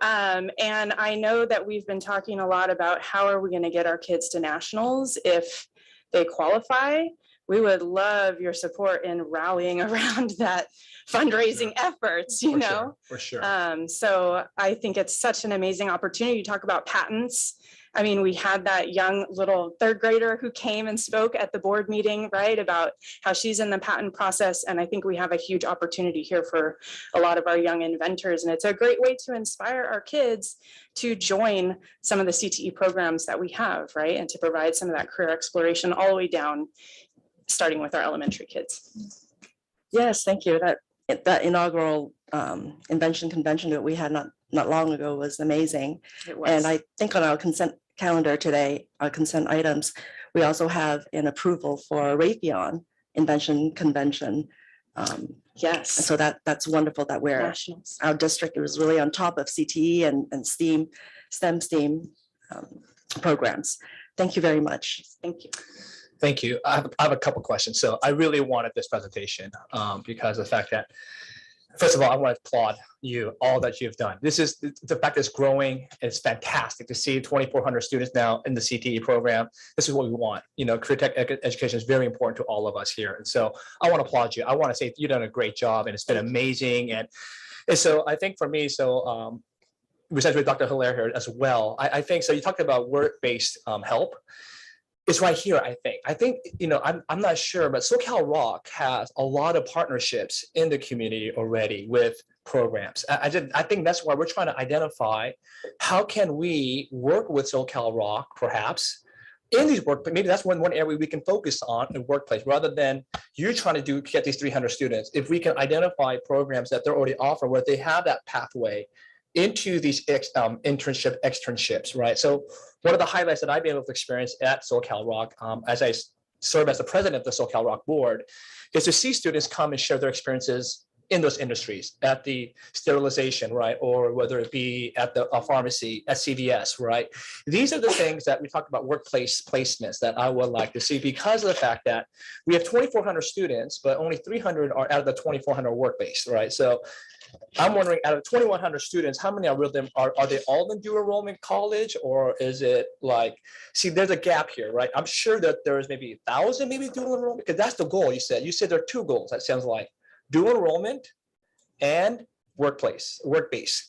And I know that we've been talking a lot about how are we going to get our kids to nationals if they qualify. We would love your support in rallying around that fundraising efforts, you know? For sure. So I think it's such an amazing opportunity to talk about patents. I mean, we had that young little third grader who came and spoke at the board meeting, right, about how she's in the patent process. And I think we have a huge opportunity here for a lot of our young inventors. And it's a great way to inspire our kids to join some of the CTE programs that we have, right? And to provide some of that career exploration all the way down, starting with our elementary kids. Yes, thank you. That inaugural invention convention that we had not long ago was amazing. It was. And I think on our consent calendar today, our consent items, we also have an approval for Raytheon Invention Convention. Yes. So that's wonderful that Nationals. Our district was really on top of CTE and STEM programs. Thank you very much. Thank you. Thank you. I have a couple questions. So I really wanted this presentation because of the fact that, first of all, I want to applaud you, all that you've done. This is the fact that it's growing. It's fantastic to see 2,400 students now in the CTE program. This is what we want. You know, career tech education is very important to all of us here. And so I want to applaud you. I want to say you've done a great job and it's been amazing. And so I think for me, besides with Dr. Hilaire here as well, I think, so you talked about work-based help. It's right here, I think, you know, I'm not sure, but SoCal Rock has a lot of partnerships in the community already with programs. I think that's why we're trying to identify how can we work with SoCal Rock, perhaps, in these work, but maybe that's one area we can focus on in workplace, rather than you trying to get these 300 students. If we can identify programs that they're already offering where they have that pathway into these externships, right? So one of the highlights that I've been able to experience at SoCal Rock, as I serve as the president of the SoCal Rock board, is to see students come and share their experiences in those industries, at the sterilization, right? Or whether it be at the pharmacy, at CVS, right? These are the things that we talk about workplace placements that I would like to see, because of the fact that we have 2,400 students, but only 300 are out of the 2,400 work-based, right? So I'm wondering, out of 2,100 students, how many are them? Are they all in dual enrollment college, or is it like, see, there's a gap here, right? I'm sure that there's maybe 1,000 maybe dual enrollment, because that's the goal. You said there are two goals. That sounds like dual enrollment and work-based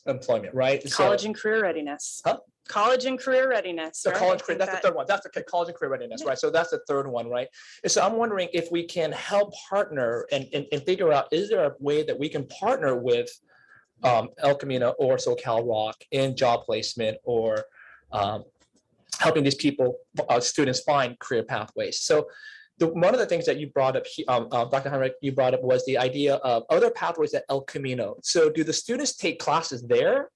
employment, right? College and career readiness. Huh? College and career readiness. The right? college career, that's the third one. That's the college and career readiness, right? So that's the third one, right? And so I'm wondering if we can help partner and figure out, is there a way that we can partner with El Camino or SoCal Rock in job placement, or helping these people, students, find career pathways. So one of the things that you brought up, Dr. Heinrich, you brought up was the idea of other pathways at El Camino. So do the students take classes there?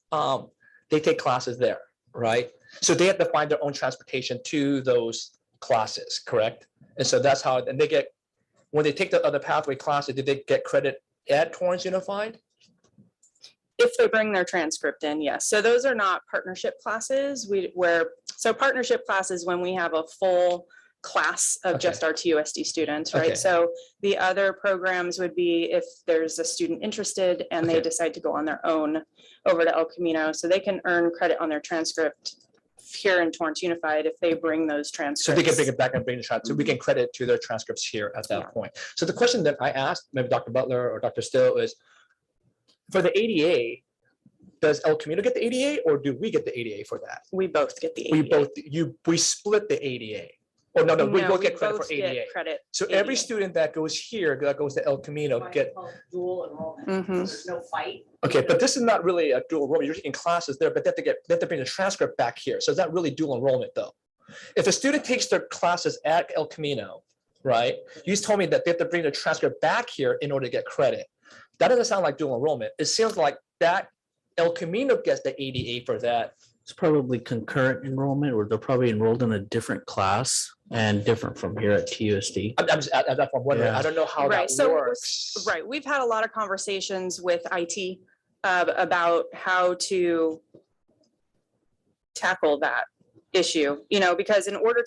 They take classes there, right? So they have to find their own transportation to those classes, correct? And so that's how, and they get, when they take the other pathway classes, did they get credit at Torrance Unified? If they bring their transcript in, yes. So those are not partnership classes. So partnership classes when we have a full class of just our TUSD students, right? Okay. So the other programs would be if there's a student interested and they decide to go on their own over to El Camino, so they can earn credit on their transcript here in Torrance Unified if they bring those transcripts. So they can bring it back and bring the transcript. So we can credit to their transcripts here at that point. So the question that I asked, maybe Dr. Butler or Dr. Still, is for the ADA, does El Camino get the ADA, or do we get the ADA for that? We both get the ADA. We split the ADA. Or no, we both get credit for ADA. Credit So every student that goes here, that goes to El Camino, get. Dual enrollment. Mm-hmm. There's no fight. Okay, but this is not really a dual enrollment. You're taking classes there, but they have to bring the transcript back here. So is that really dual enrollment though? If a student takes their classes at El Camino, right? You just told me that they have to bring the transcript back here in order to get credit. That doesn't sound like dual enrollment. It seems like that El Camino gets the ADA for that. It's probably concurrent enrollment, or they're probably enrolled in a different class and different from here at TUSD. That's what I'm wondering. I don't know how Right, that so, works. right, we've had a lot of conversations with IT about how to tackle that issue, because in order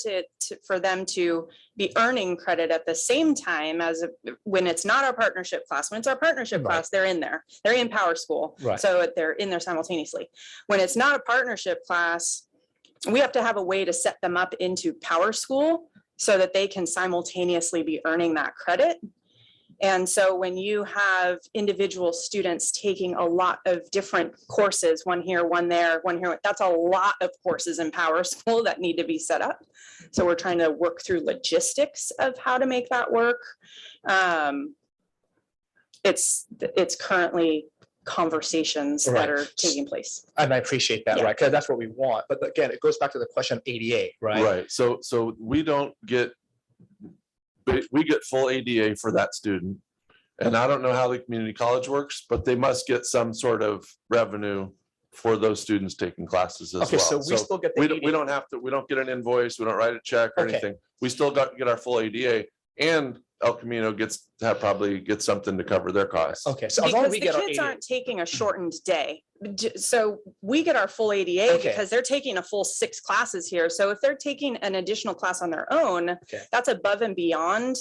for them to be earning credit at the same time as when it's not our partnership class, when it's our partnership class, they're in Power School. Right. So they're in there simultaneously. When it's not a partnership class, we have to have a way to set them up into Power School so that they can simultaneously be earning that credit. And so when you have individual students taking a lot of different courses, one here, one there, one here, that's a lot of courses in Power School that need to be set up. So we're trying to work through logistics of how to make that work. It's currently conversations that are taking place. And I appreciate that, right? Because that's what we want. But again, it goes back to the question of ADA, right? Right. So we don't get, we get full ADA for that student. And I don't know how the community college works, but they must get some sort of revenue for those students taking classes as well. Okay, so we still get the we don't have to, we don't get an invoice, we don't write a check or anything. We still get our full ADA, and El Camino gets to probably get something to cover their costs. Okay, so as long as Because we the get our kids ADA. aren't taking a shortened day. So we get our full ADA Okay. because they're taking a full 6 classes here. So if they're taking an additional class on their own, that's above and beyond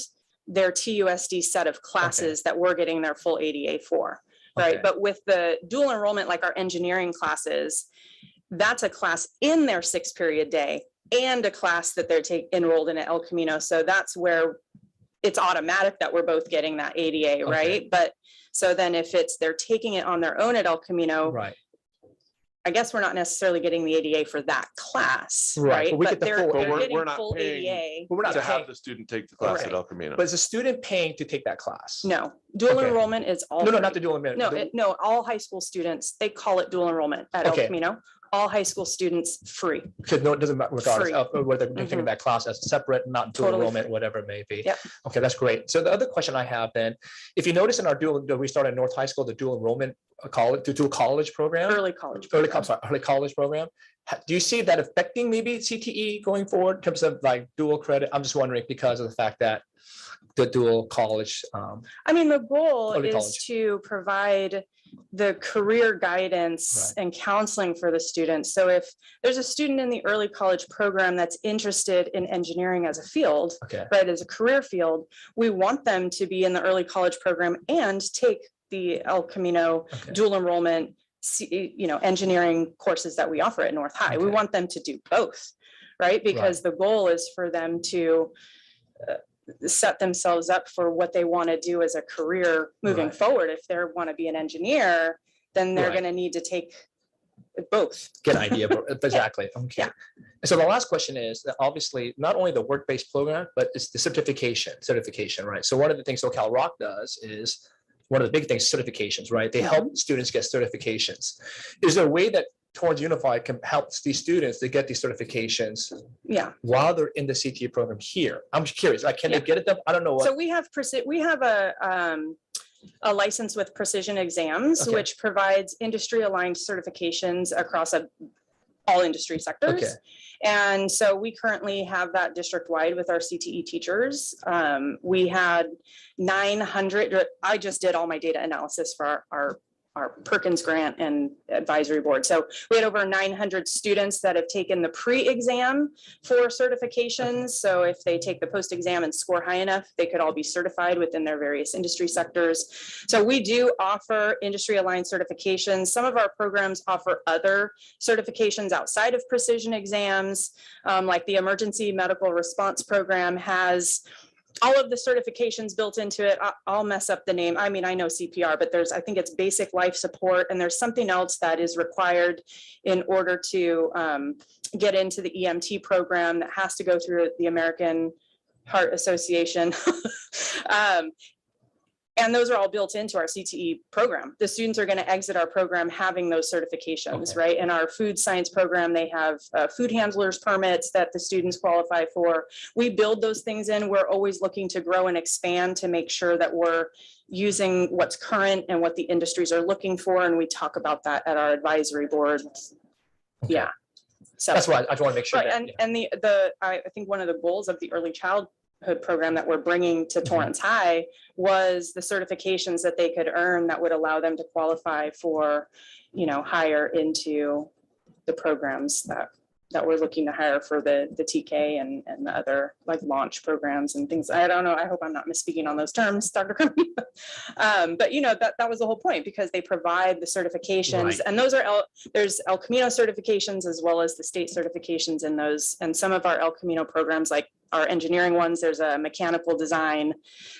their TUSD set of classes that we're getting their full ADA for, right? Okay. But with the dual enrollment, like our engineering classes, that's a class in their 6-period day and a class that they're enrolled in at El Camino. So that's where it's automatic that we're both getting that ADA, right? But so then if they're taking it on their own at El Camino, right? I guess we're not necessarily getting the ADA for that class, Right, right? but we get the full- they're But getting we're not full paying ADA. But we're not to paying. have the student take the class at Okay. El Camino. But is a student paying to take that class? No, dual Okay. enrollment is all. No, free. not the dual enrollment. No, no, all high school students, they call it dual enrollment at El Okay. Camino. All high school students free. Because no, it doesn't matter regardless Free. of whether they're taking that class as separate, not dual Totally enrollment, free. whatever it may be. Yep. Okay, that's great. So the other question I have then, if you notice in our dual, we started at North High School, the dual enrollment college, to do a college program. Early college. Early college program. Do you see that affecting maybe CTE going forward in terms of like dual credit? I'm just wondering because of the fact that the dual college. I mean, the goal Early is college. to provide the career guidance and counseling for the students. So if there's a student in the early college program that's interested in engineering as a field, right, as a career field, we want them to be in the early college program and take the El Camino dual enrollment, engineering courses that we offer at North High. We want them to do both, right? Because the goal is for them to set themselves up for what they want to do as a career moving forward. If they want to be an engineer, then they're going to need to take both. Get an idea, but exactly. Okay. And so the last question is that obviously not only the work-based program, but it's the certification, right? So one of the things SoCal Rock does is one of the big things, certifications, right? They help students get certifications. Is there a way that Torrance Unified can help these students to get these certifications while they're in the CTE program here? I'm just curious, like, can they get it done? I don't know. So we have a license with Precision Exams, which provides industry aligned certifications across all industry sectors. And so we currently have that district wide with our CTE teachers. We had 900, I just did all my data analysis for our Perkins grant and advisory board. So we had over 900 students that have taken the pre-exam for certifications. So if they take the post-exam and score high enough, they could all be certified within their various industry sectors. So we do offer industry aligned certifications. Some of our programs offer other certifications outside of precision exams, like the Emergency Medical Response Program has all of the certifications built into it. I'll mess up the name. I mean, I know CPR, but I think it's basic life support. And there's something else that is required in order to get into the EMT program that has to go through the American Heart Association. And those are all built into our CTE program. The students are going to exit our program having those certifications, right? In our food science program, they have food handlers permits that the students qualify for. We build those things in. We're always looking to grow and expand to make sure that we're using what's current and what the industries are looking for. And we talk about that at our advisory board. Okay. Yeah. So That's why I just want to make sure. right, that, and I think one of the goals of the early childhood program that we're bringing to Torrance High was the certifications that they could earn that would allow them to qualify for, you know, hire into the programs that we're looking to hire for the TK and the other like launch programs and things. I don't know. I hope I'm not misspeaking on those terms, Dr. Kirby. But you know, that was the whole point, because they provide the certifications, Right. and those are there's El Camino certifications as well as the state certifications in those. And some of our El Camino programs, like our engineering ones, there's a mechanical design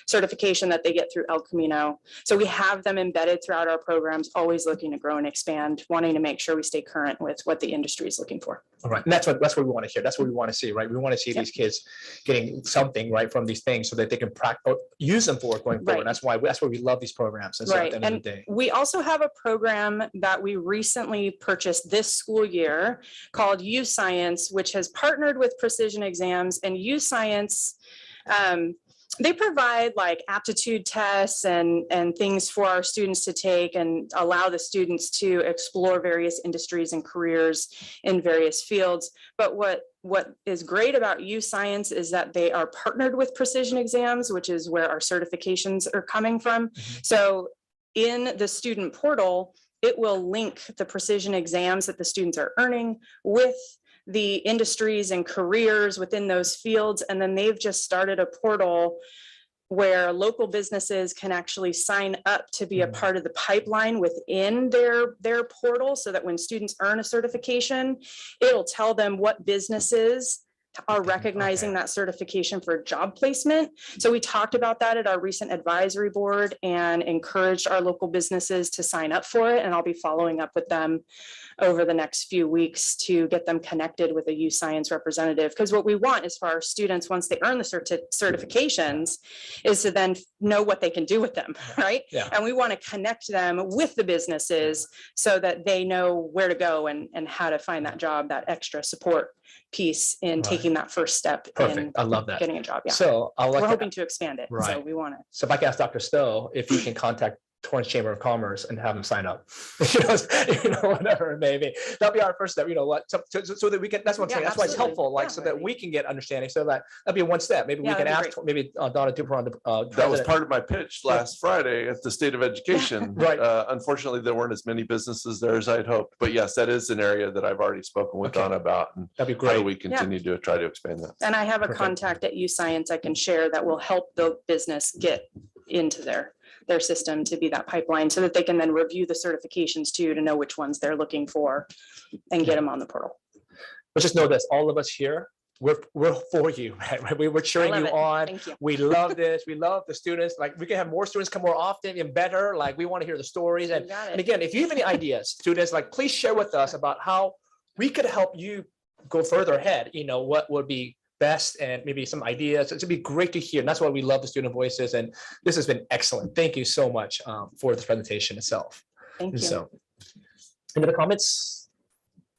certification that they get through El Camino. So we have them embedded throughout our programs, always looking to grow and expand, wanting to make sure we stay current with what the industry is looking for. All right, and that's what we want to hear. That's what we want to see, right? We want to see these kids getting something right from these things so that they can practice, use them for going forward. Right. That's why we love these programs. And so at Right, the end of and the day, we also have a program that we recently purchased this school year called U Science, which has partnered with Precision Exams. And U Science, they provide like aptitude tests and things for our students to take and allow the students to explore various industries and careers in various fields. But what is great about U Science is that they are partnered with Precision Exams, which is where our certifications are coming from. So in the student portal, it will link the precision exams that the students are earning with the industries and careers within those fields. And then they've just started a portal where local businesses can actually sign up to be a part of the pipeline within their portal, so that when students earn a certification, it'll tell them what businesses are recognizing that certification for job placement. So we talked about that at our recent advisory board and encouraged our local businesses to sign up for it. And I'll be following up with them over the next few weeks to get them connected with a U Science representative. Because what we want is for our students, once they earn the certifications, is to then know what they can do with them, right? Yeah. And we want to connect them with the businesses so that they know where to go and how to find that job, that extra support piece in taking that first step. perfect. In I love that. getting a job. Yeah. So We're hoping to expand it. So Right. we want to. So if I can ask Dr. Stowe if you can contact Torrance Chamber of Commerce and have them sign up, whatever it may be. That'll be our first step, so that we can, that's what I'm saying. That's why it's helpful, so that we can get understanding. So that'd be one step. Maybe we can ask, maybe Donna Dupron. That was part of my pitch last Friday at the State of Education. Right. Unfortunately, there weren't as many businesses there as I'd hoped, but yes, that is an area that I've already spoken with Donna about. And that'd be how do great. we continue to try to expand that? And I have a contact at U Science I can share that will help the business get into their system to be that pipeline, so that they can then review the certifications too, to know which ones they're looking for and get them on the portal. But just know this, all of us here, we're for you, right? We're cheering you on. Thank you. We love this. We love the students. Like, we can have more students come more often and better. Like, we want to hear the stories. And again, if you have any ideas, students, like, please share with us about how we could help you go further ahead. What would be best, and maybe some ideas. It'd be great to hear. And that's why we love the student voices. And this has been excellent. Thank you so much for this presentation itself. Thank you. So, any other comments?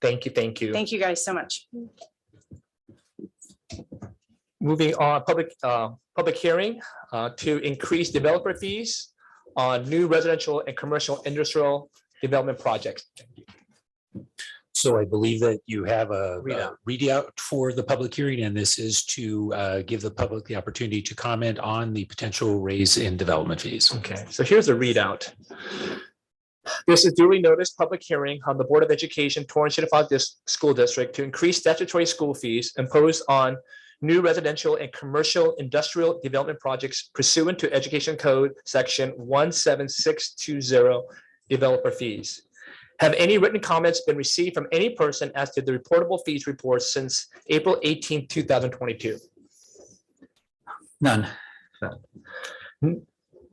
Thank you. Thank you. Thank you guys so much. Moving on, public hearing to increase developer fees on new residential and commercial industrial development projects. So I believe that you have a readout for the public hearing, and this is to give the public the opportunity to comment on the potential raise in development fees. Okay, so here's the readout. This is duly noticed public hearing on the Board of Education, Torrance Unified School District, to increase statutory school fees imposed on new residential and commercial industrial development projects pursuant to Education Code Section 17620, developer fees. Have any written comments been received from any person as to the reportable fees reports since April 18, 2022? None.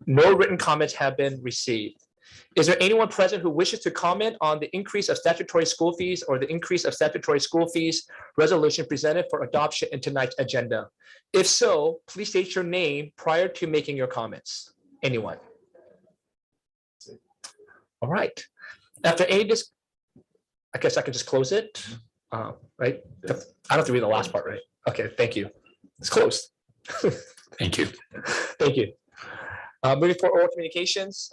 No written comments have been received. Is there anyone present who wishes to comment on the increase of statutory school fees or the increase of statutory school fees resolution presented for adoption in tonight's agenda? If so, please state your name prior to making your comments. Anyone? All right. After A, I guess I can just close it, right? I don't have to read the last part, right? Okay, thank you. It's closed. Thank you. Thank you. Moving for oral communications.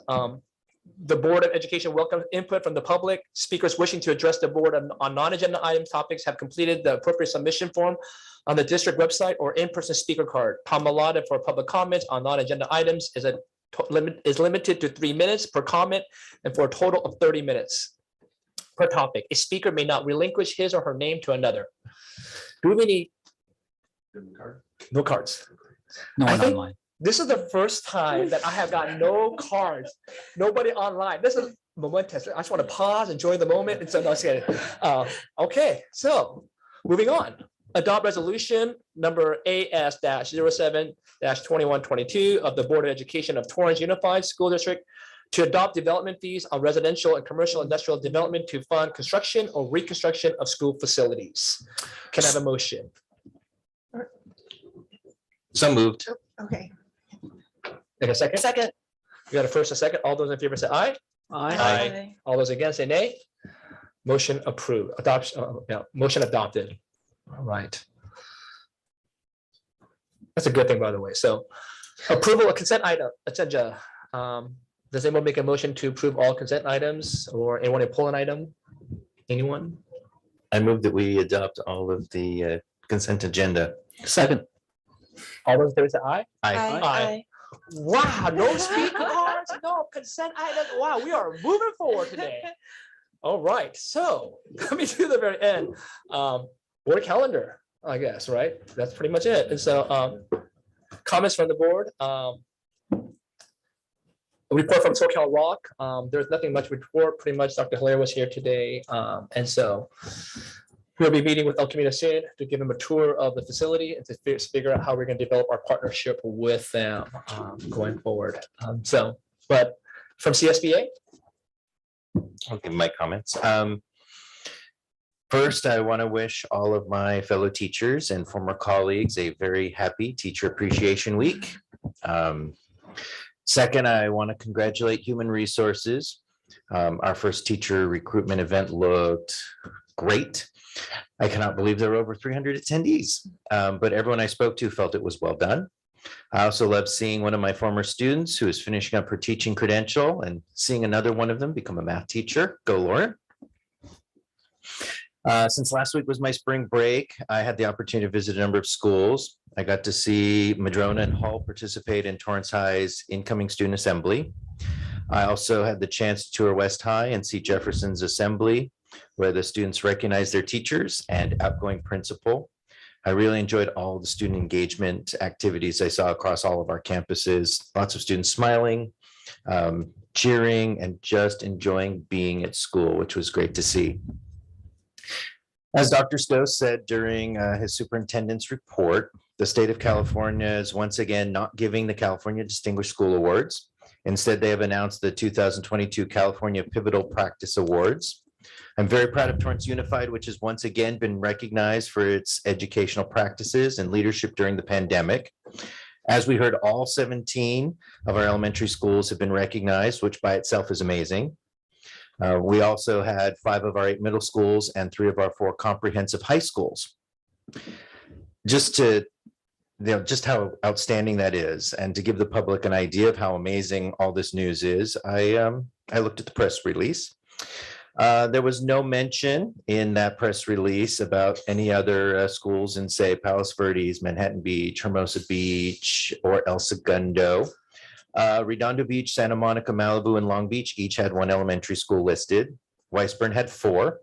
The Board of Education welcomes input from the public. Speakers wishing to address the board on non-agenda item topics have completed the appropriate submission form on the district website or in-person speaker card. Time allotted for public comments on non-agenda items is limited to 3 minutes per comment and for a total of 30 minutes per topic. A speaker may not relinquish his or her name to another. Do we need no cards? No I one think online. This is the first time that I have got no cards, nobody online. This is momentous. I just want to pause, enjoy the moment. And so, no, okay, so moving on. Adopt resolution number AS-07-2122 of the Board of Education of Torrance Unified School District to adopt development fees on residential and commercial industrial development to fund construction or reconstruction of school facilities. Can I have a motion? So moved. Okay. Take a second. Second. We got a first, a second. All those in favor say aye. Aye. All those against say nay. Motion approved. Adoption. Motion adopted. All right. That's a good thing, by the way. So, approval of consent item. Agenda. Does anyone make a motion to approve all consent items, or anyone to pull an item? Anyone? I move that we adopt all of the consent agenda. Second. All those in favor say aye. Aye. Wow, no speaker cards, no consent items. Wow, we are moving forward today. All right, so coming to the very end, board calendar, I guess, right? That's pretty much it. And so comments from the board. A report from SoCal Rock. There's nothing much to report. Pretty much Dr. Hilaire was here today. And so we'll be meeting with El Camino soon to give them a tour of the facility and to figure out how we're going to develop our partnership with them going forward. But from CSBA. I'll give my comments. First, I want to wish all of my fellow teachers and former colleagues a very happy Teacher Appreciation Week. Second, I want to congratulate Human Resources. Our first teacher recruitment event looked great. I cannot believe there were over 300 attendees, but everyone I spoke to felt it was well done. I also love seeing one of my former students who is finishing up her teaching credential and seeing another one of them become a math teacher. Go, Lauren. Since last week was my spring break, I had the opportunity to visit a number of schools. I got to see Madrona and Hull participate in Torrance High's incoming student assembly. I also had the chance to tour West High and see Jefferson's assembly, where the students recognize their teachers and outgoing principal. I really enjoyed all the student engagement activities I saw across all of our campuses. Lots of students smiling, cheering, and just enjoying being at school, which was great to see. As Dr. Stowe said during his superintendent's report, the state of California is once again not giving the California Distinguished School Awards. Instead, they have announced the 2022 California Pivotal Practice Awards. I'm very proud of Torrance Unified, which has once again been recognized for its educational practices and leadership during the pandemic. As we heard, all 17 of our elementary schools have been recognized, which by itself is amazing. We also had 5 of our 8 middle schools and 3 of our 4 comprehensive high schools. Just how outstanding that is, and to give the public an idea of how amazing all this news is, I looked at the press release. There was no mention in that press release about any other schools in, say, Palos Verdes, Manhattan Beach, Hermosa Beach, or El Segundo. Redondo Beach, Santa Monica, Malibu, and Long Beach each had 1 elementary school listed. Weisburn had 4.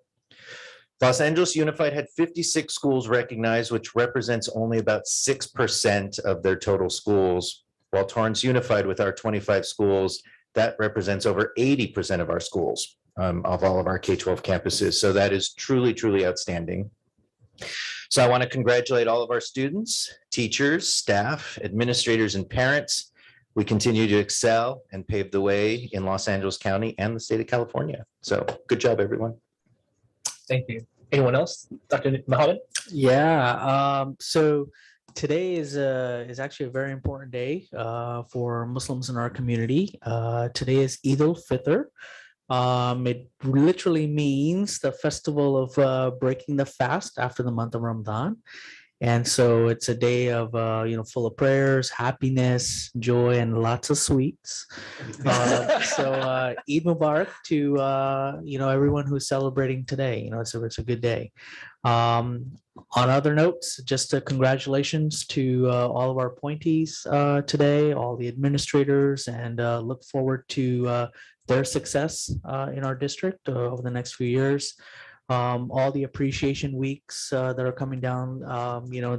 Los Angeles Unified had 56 schools recognized, which represents only about 6% of their total schools, while Torrance Unified, with our 25 schools, that represents over 80% of our schools, of all of our K-12 campuses. So that is truly, truly outstanding. So I want to congratulate all of our students, teachers, staff, administrators, and parents. We continue to excel and pave the way in Los Angeles County and the state of California. So good job, everyone. Thank you. Anyone else? Dr. Mohammed? Yeah, so today is actually a very important day for Muslims in our community. Today is Eid al-Fitr, It literally means the festival of breaking the fast after the month of Ramadan. And so it's a day of, full of prayers, happiness, joy, and lots of sweets. Eid Mubarak to, everyone who's celebrating today. It's a good day. On other notes, just congratulations to all of our appointees today, all the administrators, and look forward to their success in our district over the next few years. All the appreciation weeks that are coming down,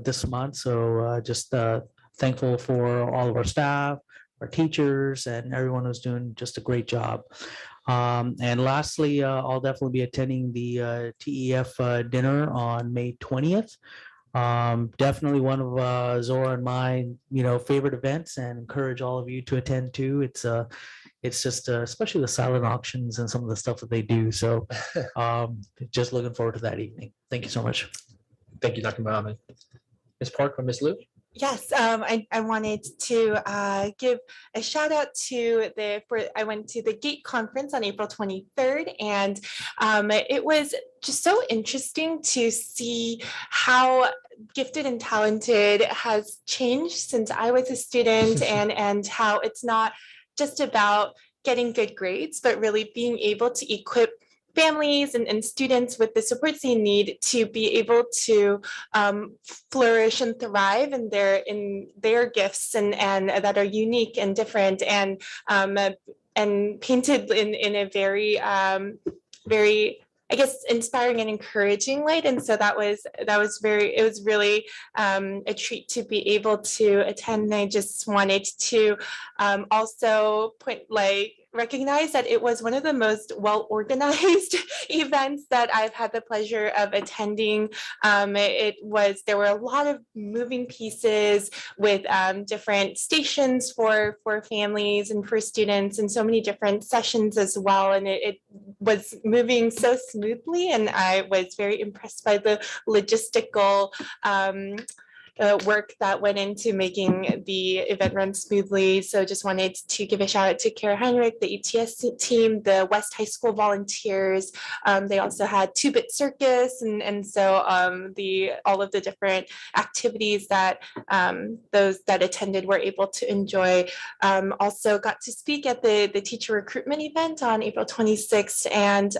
this month. So just thankful for all of our staff, our teachers, and everyone who's doing just a great job. And lastly, I'll definitely be attending the TEF dinner on May 20th. Definitely one of Zora and my, favorite events, and encourage all of you to attend too. It's just, especially the silent auctions and some of the stuff that they do. So just looking forward to that evening. Thank you so much. Thank you, Dr. Mohammed. Ms. Park or Ms. Liu? Yes, I wanted to give a shout out to I went to the GATE conference on April 23rd, and it was just so interesting to see how gifted and talented has changed since I was a student, and how it's not just about getting good grades, but really being able to equip families and students with the supports they need to be able to flourish and thrive in their gifts and that are unique and different, and painted in a very I guess inspiring and encouraging light. And so it was really a treat to be able to attend. And I just wanted to also recognize that it was one of the most well-organized events that I've had the pleasure of attending. There were a lot of moving pieces with different stations for families and for students, and so many different sessions as well. And it was moving so smoothly, and I was very impressed by the logistical work that went into making the event run smoothly. So just wanted to give a shout out to Kara Heinrich, the ETS team, the West High School volunteers. They also had Two-Bit Circus, and so all of the different activities that those that attended were able to enjoy. Also got to speak at the teacher recruitment event on April 26th, and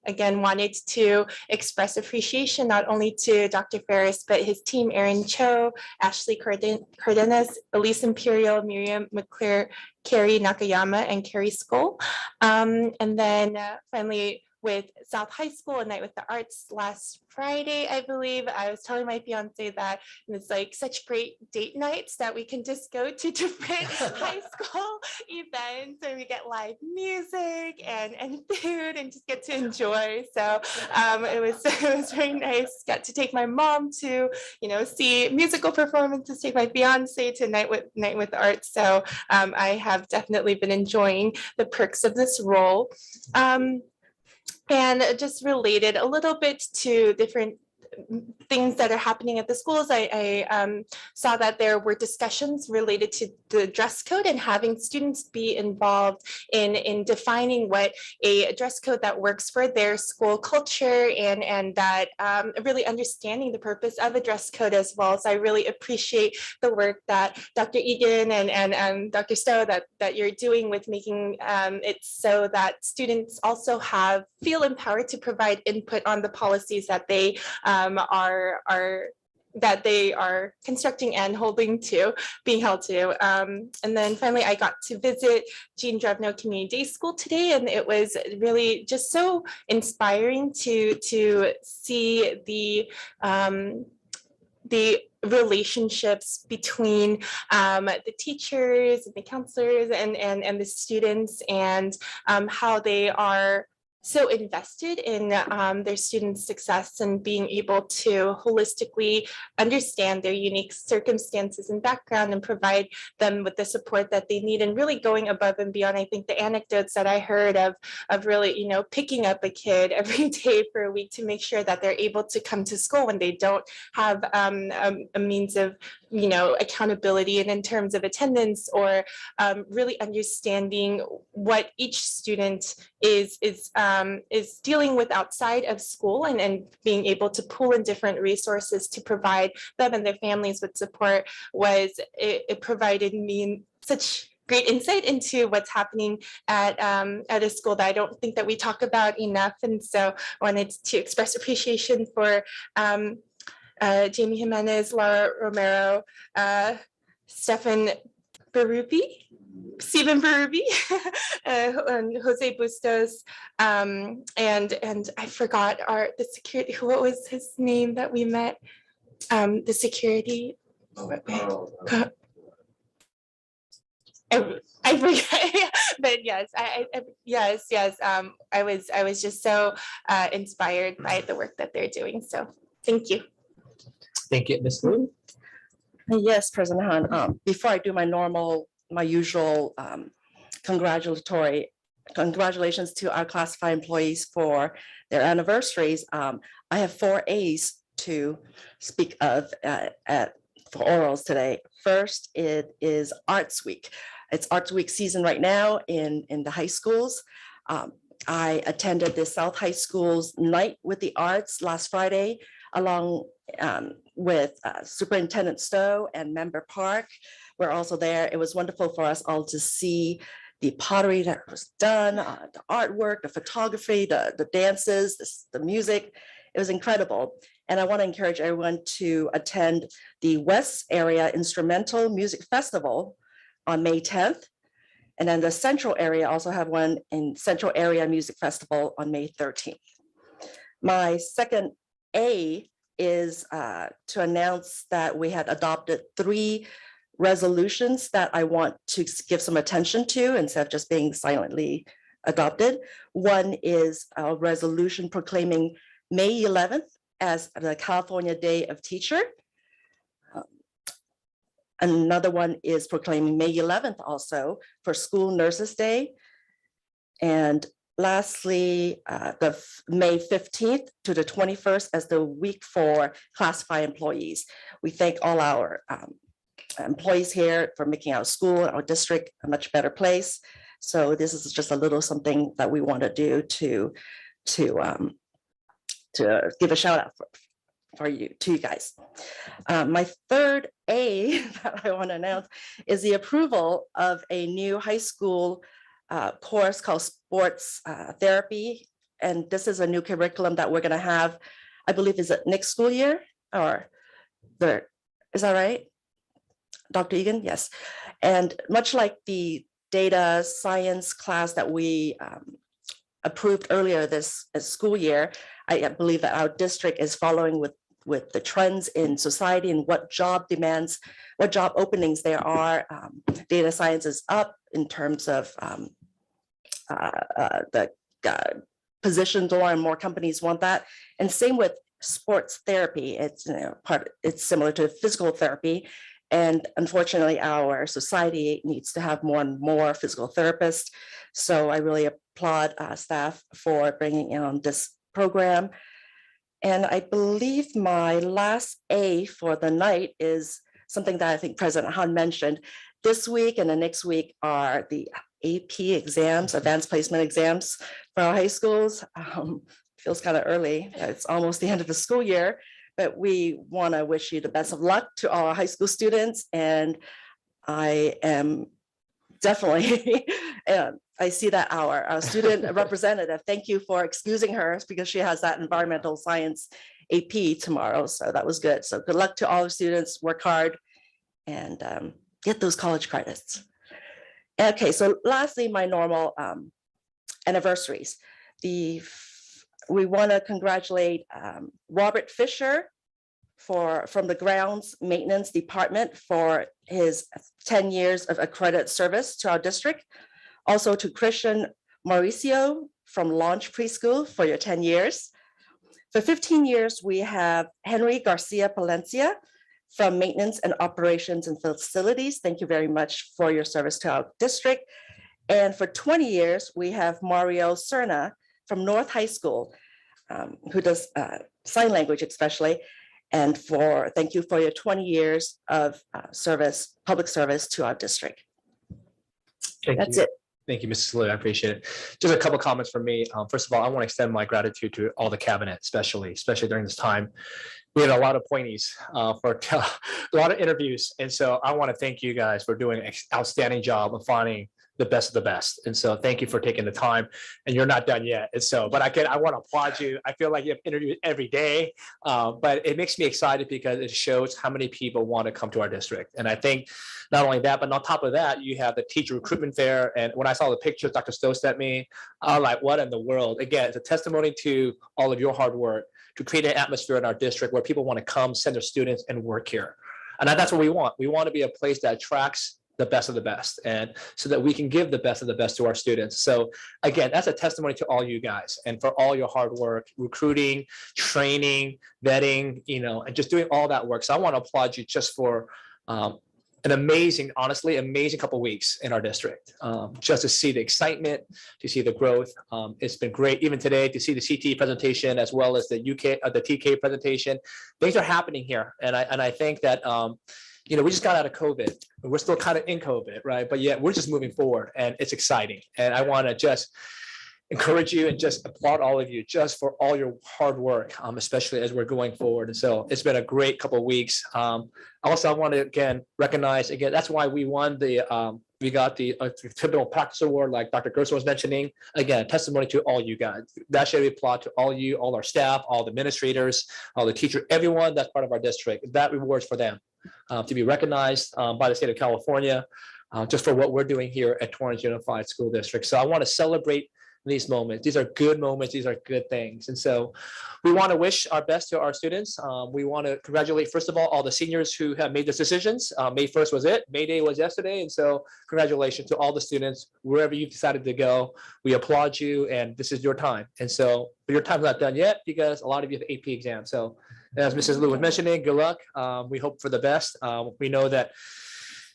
again wanted to express appreciation not only to Dr. Ferris, but his team, Erin Cho, Ashley Cardenas, Elise Imperial, Miriam McClure, Carrie Nakayama, and Carrie Skoll. And then finally, with South High School, A Night with the Arts last Friday, I believe. I was telling my fiance that it's like such great date nights that we can just go to different high school events, and we get live music and food and just get to enjoy. So it was very nice. Got to take my mom to see musical performances, take my fiance to Night with the Arts. So I have definitely been enjoying the perks of this role. And just related a little bit to different things that are happening at the schools, I saw that there were discussions related to the dress code and having students be involved in defining what a dress code that works for their school culture, and that really understanding the purpose of a dress code as well. So I really appreciate the work that Dr. Egan and Dr. Stowe that you're doing with making it so that students also feel empowered to provide input on the policies that they are constructing and being held to. And then finally, I got to visit Jean Drevno Community Day School today, and it was really just so inspiring to see the relationships between the teachers and the counselors and the students, and how they are so invested in their students' success and being able to holistically understand their unique circumstances and background and provide them with the support that they need, and really going above and beyond. I think the anecdotes that I heard of really, you know, picking up a kid every day for a week to make sure that they're able to come to school when they don't have a means of, you know, accountability and in terms of attendance, or really understanding what each student is dealing with outside of school, and being able to pull in different resources to provide them and their families with support it provided me such great insight into what's happening at a school that I don't think that we talk about enough. And so I wanted to express appreciation for Jamie Jimenez, Laura Romero, Stephen Stephen Berube, and Jose Bustos, and I forgot the security. What was his name that we met? The security. I forget, but yes, yes. I was just so inspired by the work that they're doing. So thank you. Thank you, Ms. Lu. Yes, President Han. Before I do my usual congratulations to our classified employees for their anniversaries. I have 4 A's to speak of for orals today. First, it is Arts Week. It's Arts Week season right now in the high schools. I attended the South High School's Night with the Arts last Friday, along with Superintendent Stowe and Member Park. We're also there. It was wonderful for us all to see the pottery that was done, the artwork, the photography, the dances, the music. It was incredible. And I want to encourage everyone to attend the West Area Instrumental Music Festival on May 10th. And then the Central Area also have one in Central Area Music Festival on May 13th. My second A is to announce that we had adopted 3 resolutions that I want to give some attention to instead of just being silently adopted. One is a resolution proclaiming May 11th as the California Day of Teacher. Another one is proclaiming May 11th also for School Nurses Day. And lastly, the May 15th to the 21st as the week for classified employees. We thank all our employees here for making our school, our district a much better place. So this is just a little something that we want to do to give a shout out to you guys. My third A that I want to announce is the approval of a new high school course called Sports Therapy. And this is a new curriculum that we're going to have, I believe, is it next school year or is that right? Dr. Egan? Yes. And much like the data science class that we approved earlier this school year, I believe that our district is following with the trends in society and what job demands, what job openings there are. Data science is up in terms of the positions, more and more companies want that. And same with sports therapy. It's it's similar to physical therapy. And unfortunately, our society needs to have more and more physical therapists. So I really applaud staff for bringing in this program. And I believe my last A for the night is something that I think President Han mentioned. This week and the next week are the AP exams, advanced placement exams for our high schools. Feels kind of early. It's almost the end of the school year, but we want to wish you the best of luck to all our high school students. And I am definitely, I see that our student representative, thank you for excusing her because she has that environmental science AP tomorrow. So that was good. So good luck to all the students, work hard and get those college credits. Okay, so lastly, my normal anniversaries. We want to congratulate Robert Fisher from the Grounds Maintenance Department for his 10 years of accredited service to our district. Also to Christian Mauricio from Launch Preschool for your 10 years. For 15 years, we have Henry Garcia Palencia from Maintenance and Operations and Facilities. Thank you very much for your service to our district. And for 20 years, we have Mario Cerna from North High School, who does sign language especially. And thank you for your 20 years of service, public service to our district. That's it. Thank you, Mrs. Liu. I appreciate it. Just a couple of comments from me. First of all, I want to extend my gratitude to all the cabinet, especially during this time. We had a lot of appointees for a lot of interviews. And so I want to thank you guys for doing an outstanding job of finding the best of the best. And so thank you for taking the time, and you're not done yet. And so, but I want to applaud you. I feel like you have interviews every day, but it makes me excited because it shows how many people want to come to our district. And I think not only that, but on top of that, you have the teacher recruitment fair. And when I saw the pictures Dr. Stowe sent me, I was like, what in the world? Again, it's a testimony to all of your hard work to create an atmosphere in our district where people want to come, send their students, and work here. And that's what we want. We want to be a place that attracts the best of the best, and so that we can give the best of the best to our students. So again, that's a testimony to all you guys and for all your hard work, recruiting, training, vetting, and just doing all that work. So I want to applaud you just for an amazing couple of weeks in our district. Just to see the excitement, to see the growth. It's been great. Even today, to see the CTE presentation as well as the TK presentation. Things are happening here, and I think that we just got out of COVID. We're still kind of in COVID, right? But yet we're just moving forward, and it's exciting. And I want to just encourage you and just applaud all of you just for all your hard work, especially as we're going forward. And so it's been a great couple of weeks. Also, I want to recognize that's why we won we got the Typical Practice Award, like Dr. Gerson was mentioning. Again, testimony to all you guys. That should be applaud to all you, all our staff, all the administrators, all the teachers, everyone that's part of our district. That rewards for them to be recognized by the state of California just for what we're doing here at Torrance Unified School District. So I want to celebrate these moments. These are good moments. These are good things. And so we want to wish our best to our students. We want to congratulate, first of all the seniors who have made these decisions. May 1st was it. May Day was yesterday. And so congratulations to all the students, wherever you've decided to go. We applaud you, and this is your time. And so, but your time's not done yet because a lot of you have AP exams. So as Mrs. Liu was mentioning, good luck. We hope for the best. We know that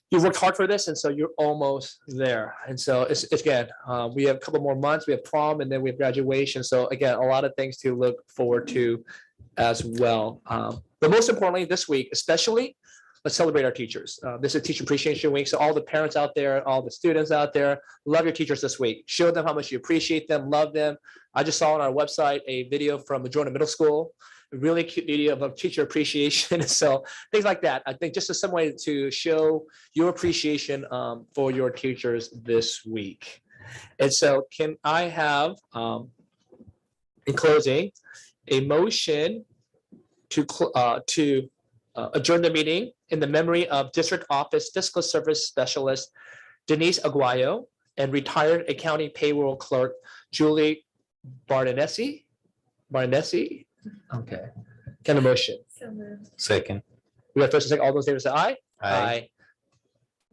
you worked hard for this, and so you're almost there. And so it's again, we have a couple more months. We have prom, and then we have graduation. So again, a lot of things to look forward to as well. But most importantly, this week, especially, let's celebrate our teachers. This is Teacher Appreciation Week. So all the parents out there, all the students out there, love your teachers this week. Show them how much you appreciate them, love them. I just saw on our website a video from Madrona Middle School. A really cute video of teacher appreciation. So things like that. I think just some way to show your appreciation for your teachers this week. And so can I have, in closing, a motion to adjourn the meeting in the memory of District Office Fiscal Service Specialist Denise Aguayo and retired accounting payroll clerk Julie Barnesi? Okay. Can a motion? Second. We have first and second. All those in favor say aye. Aye.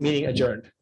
Meeting adjourned.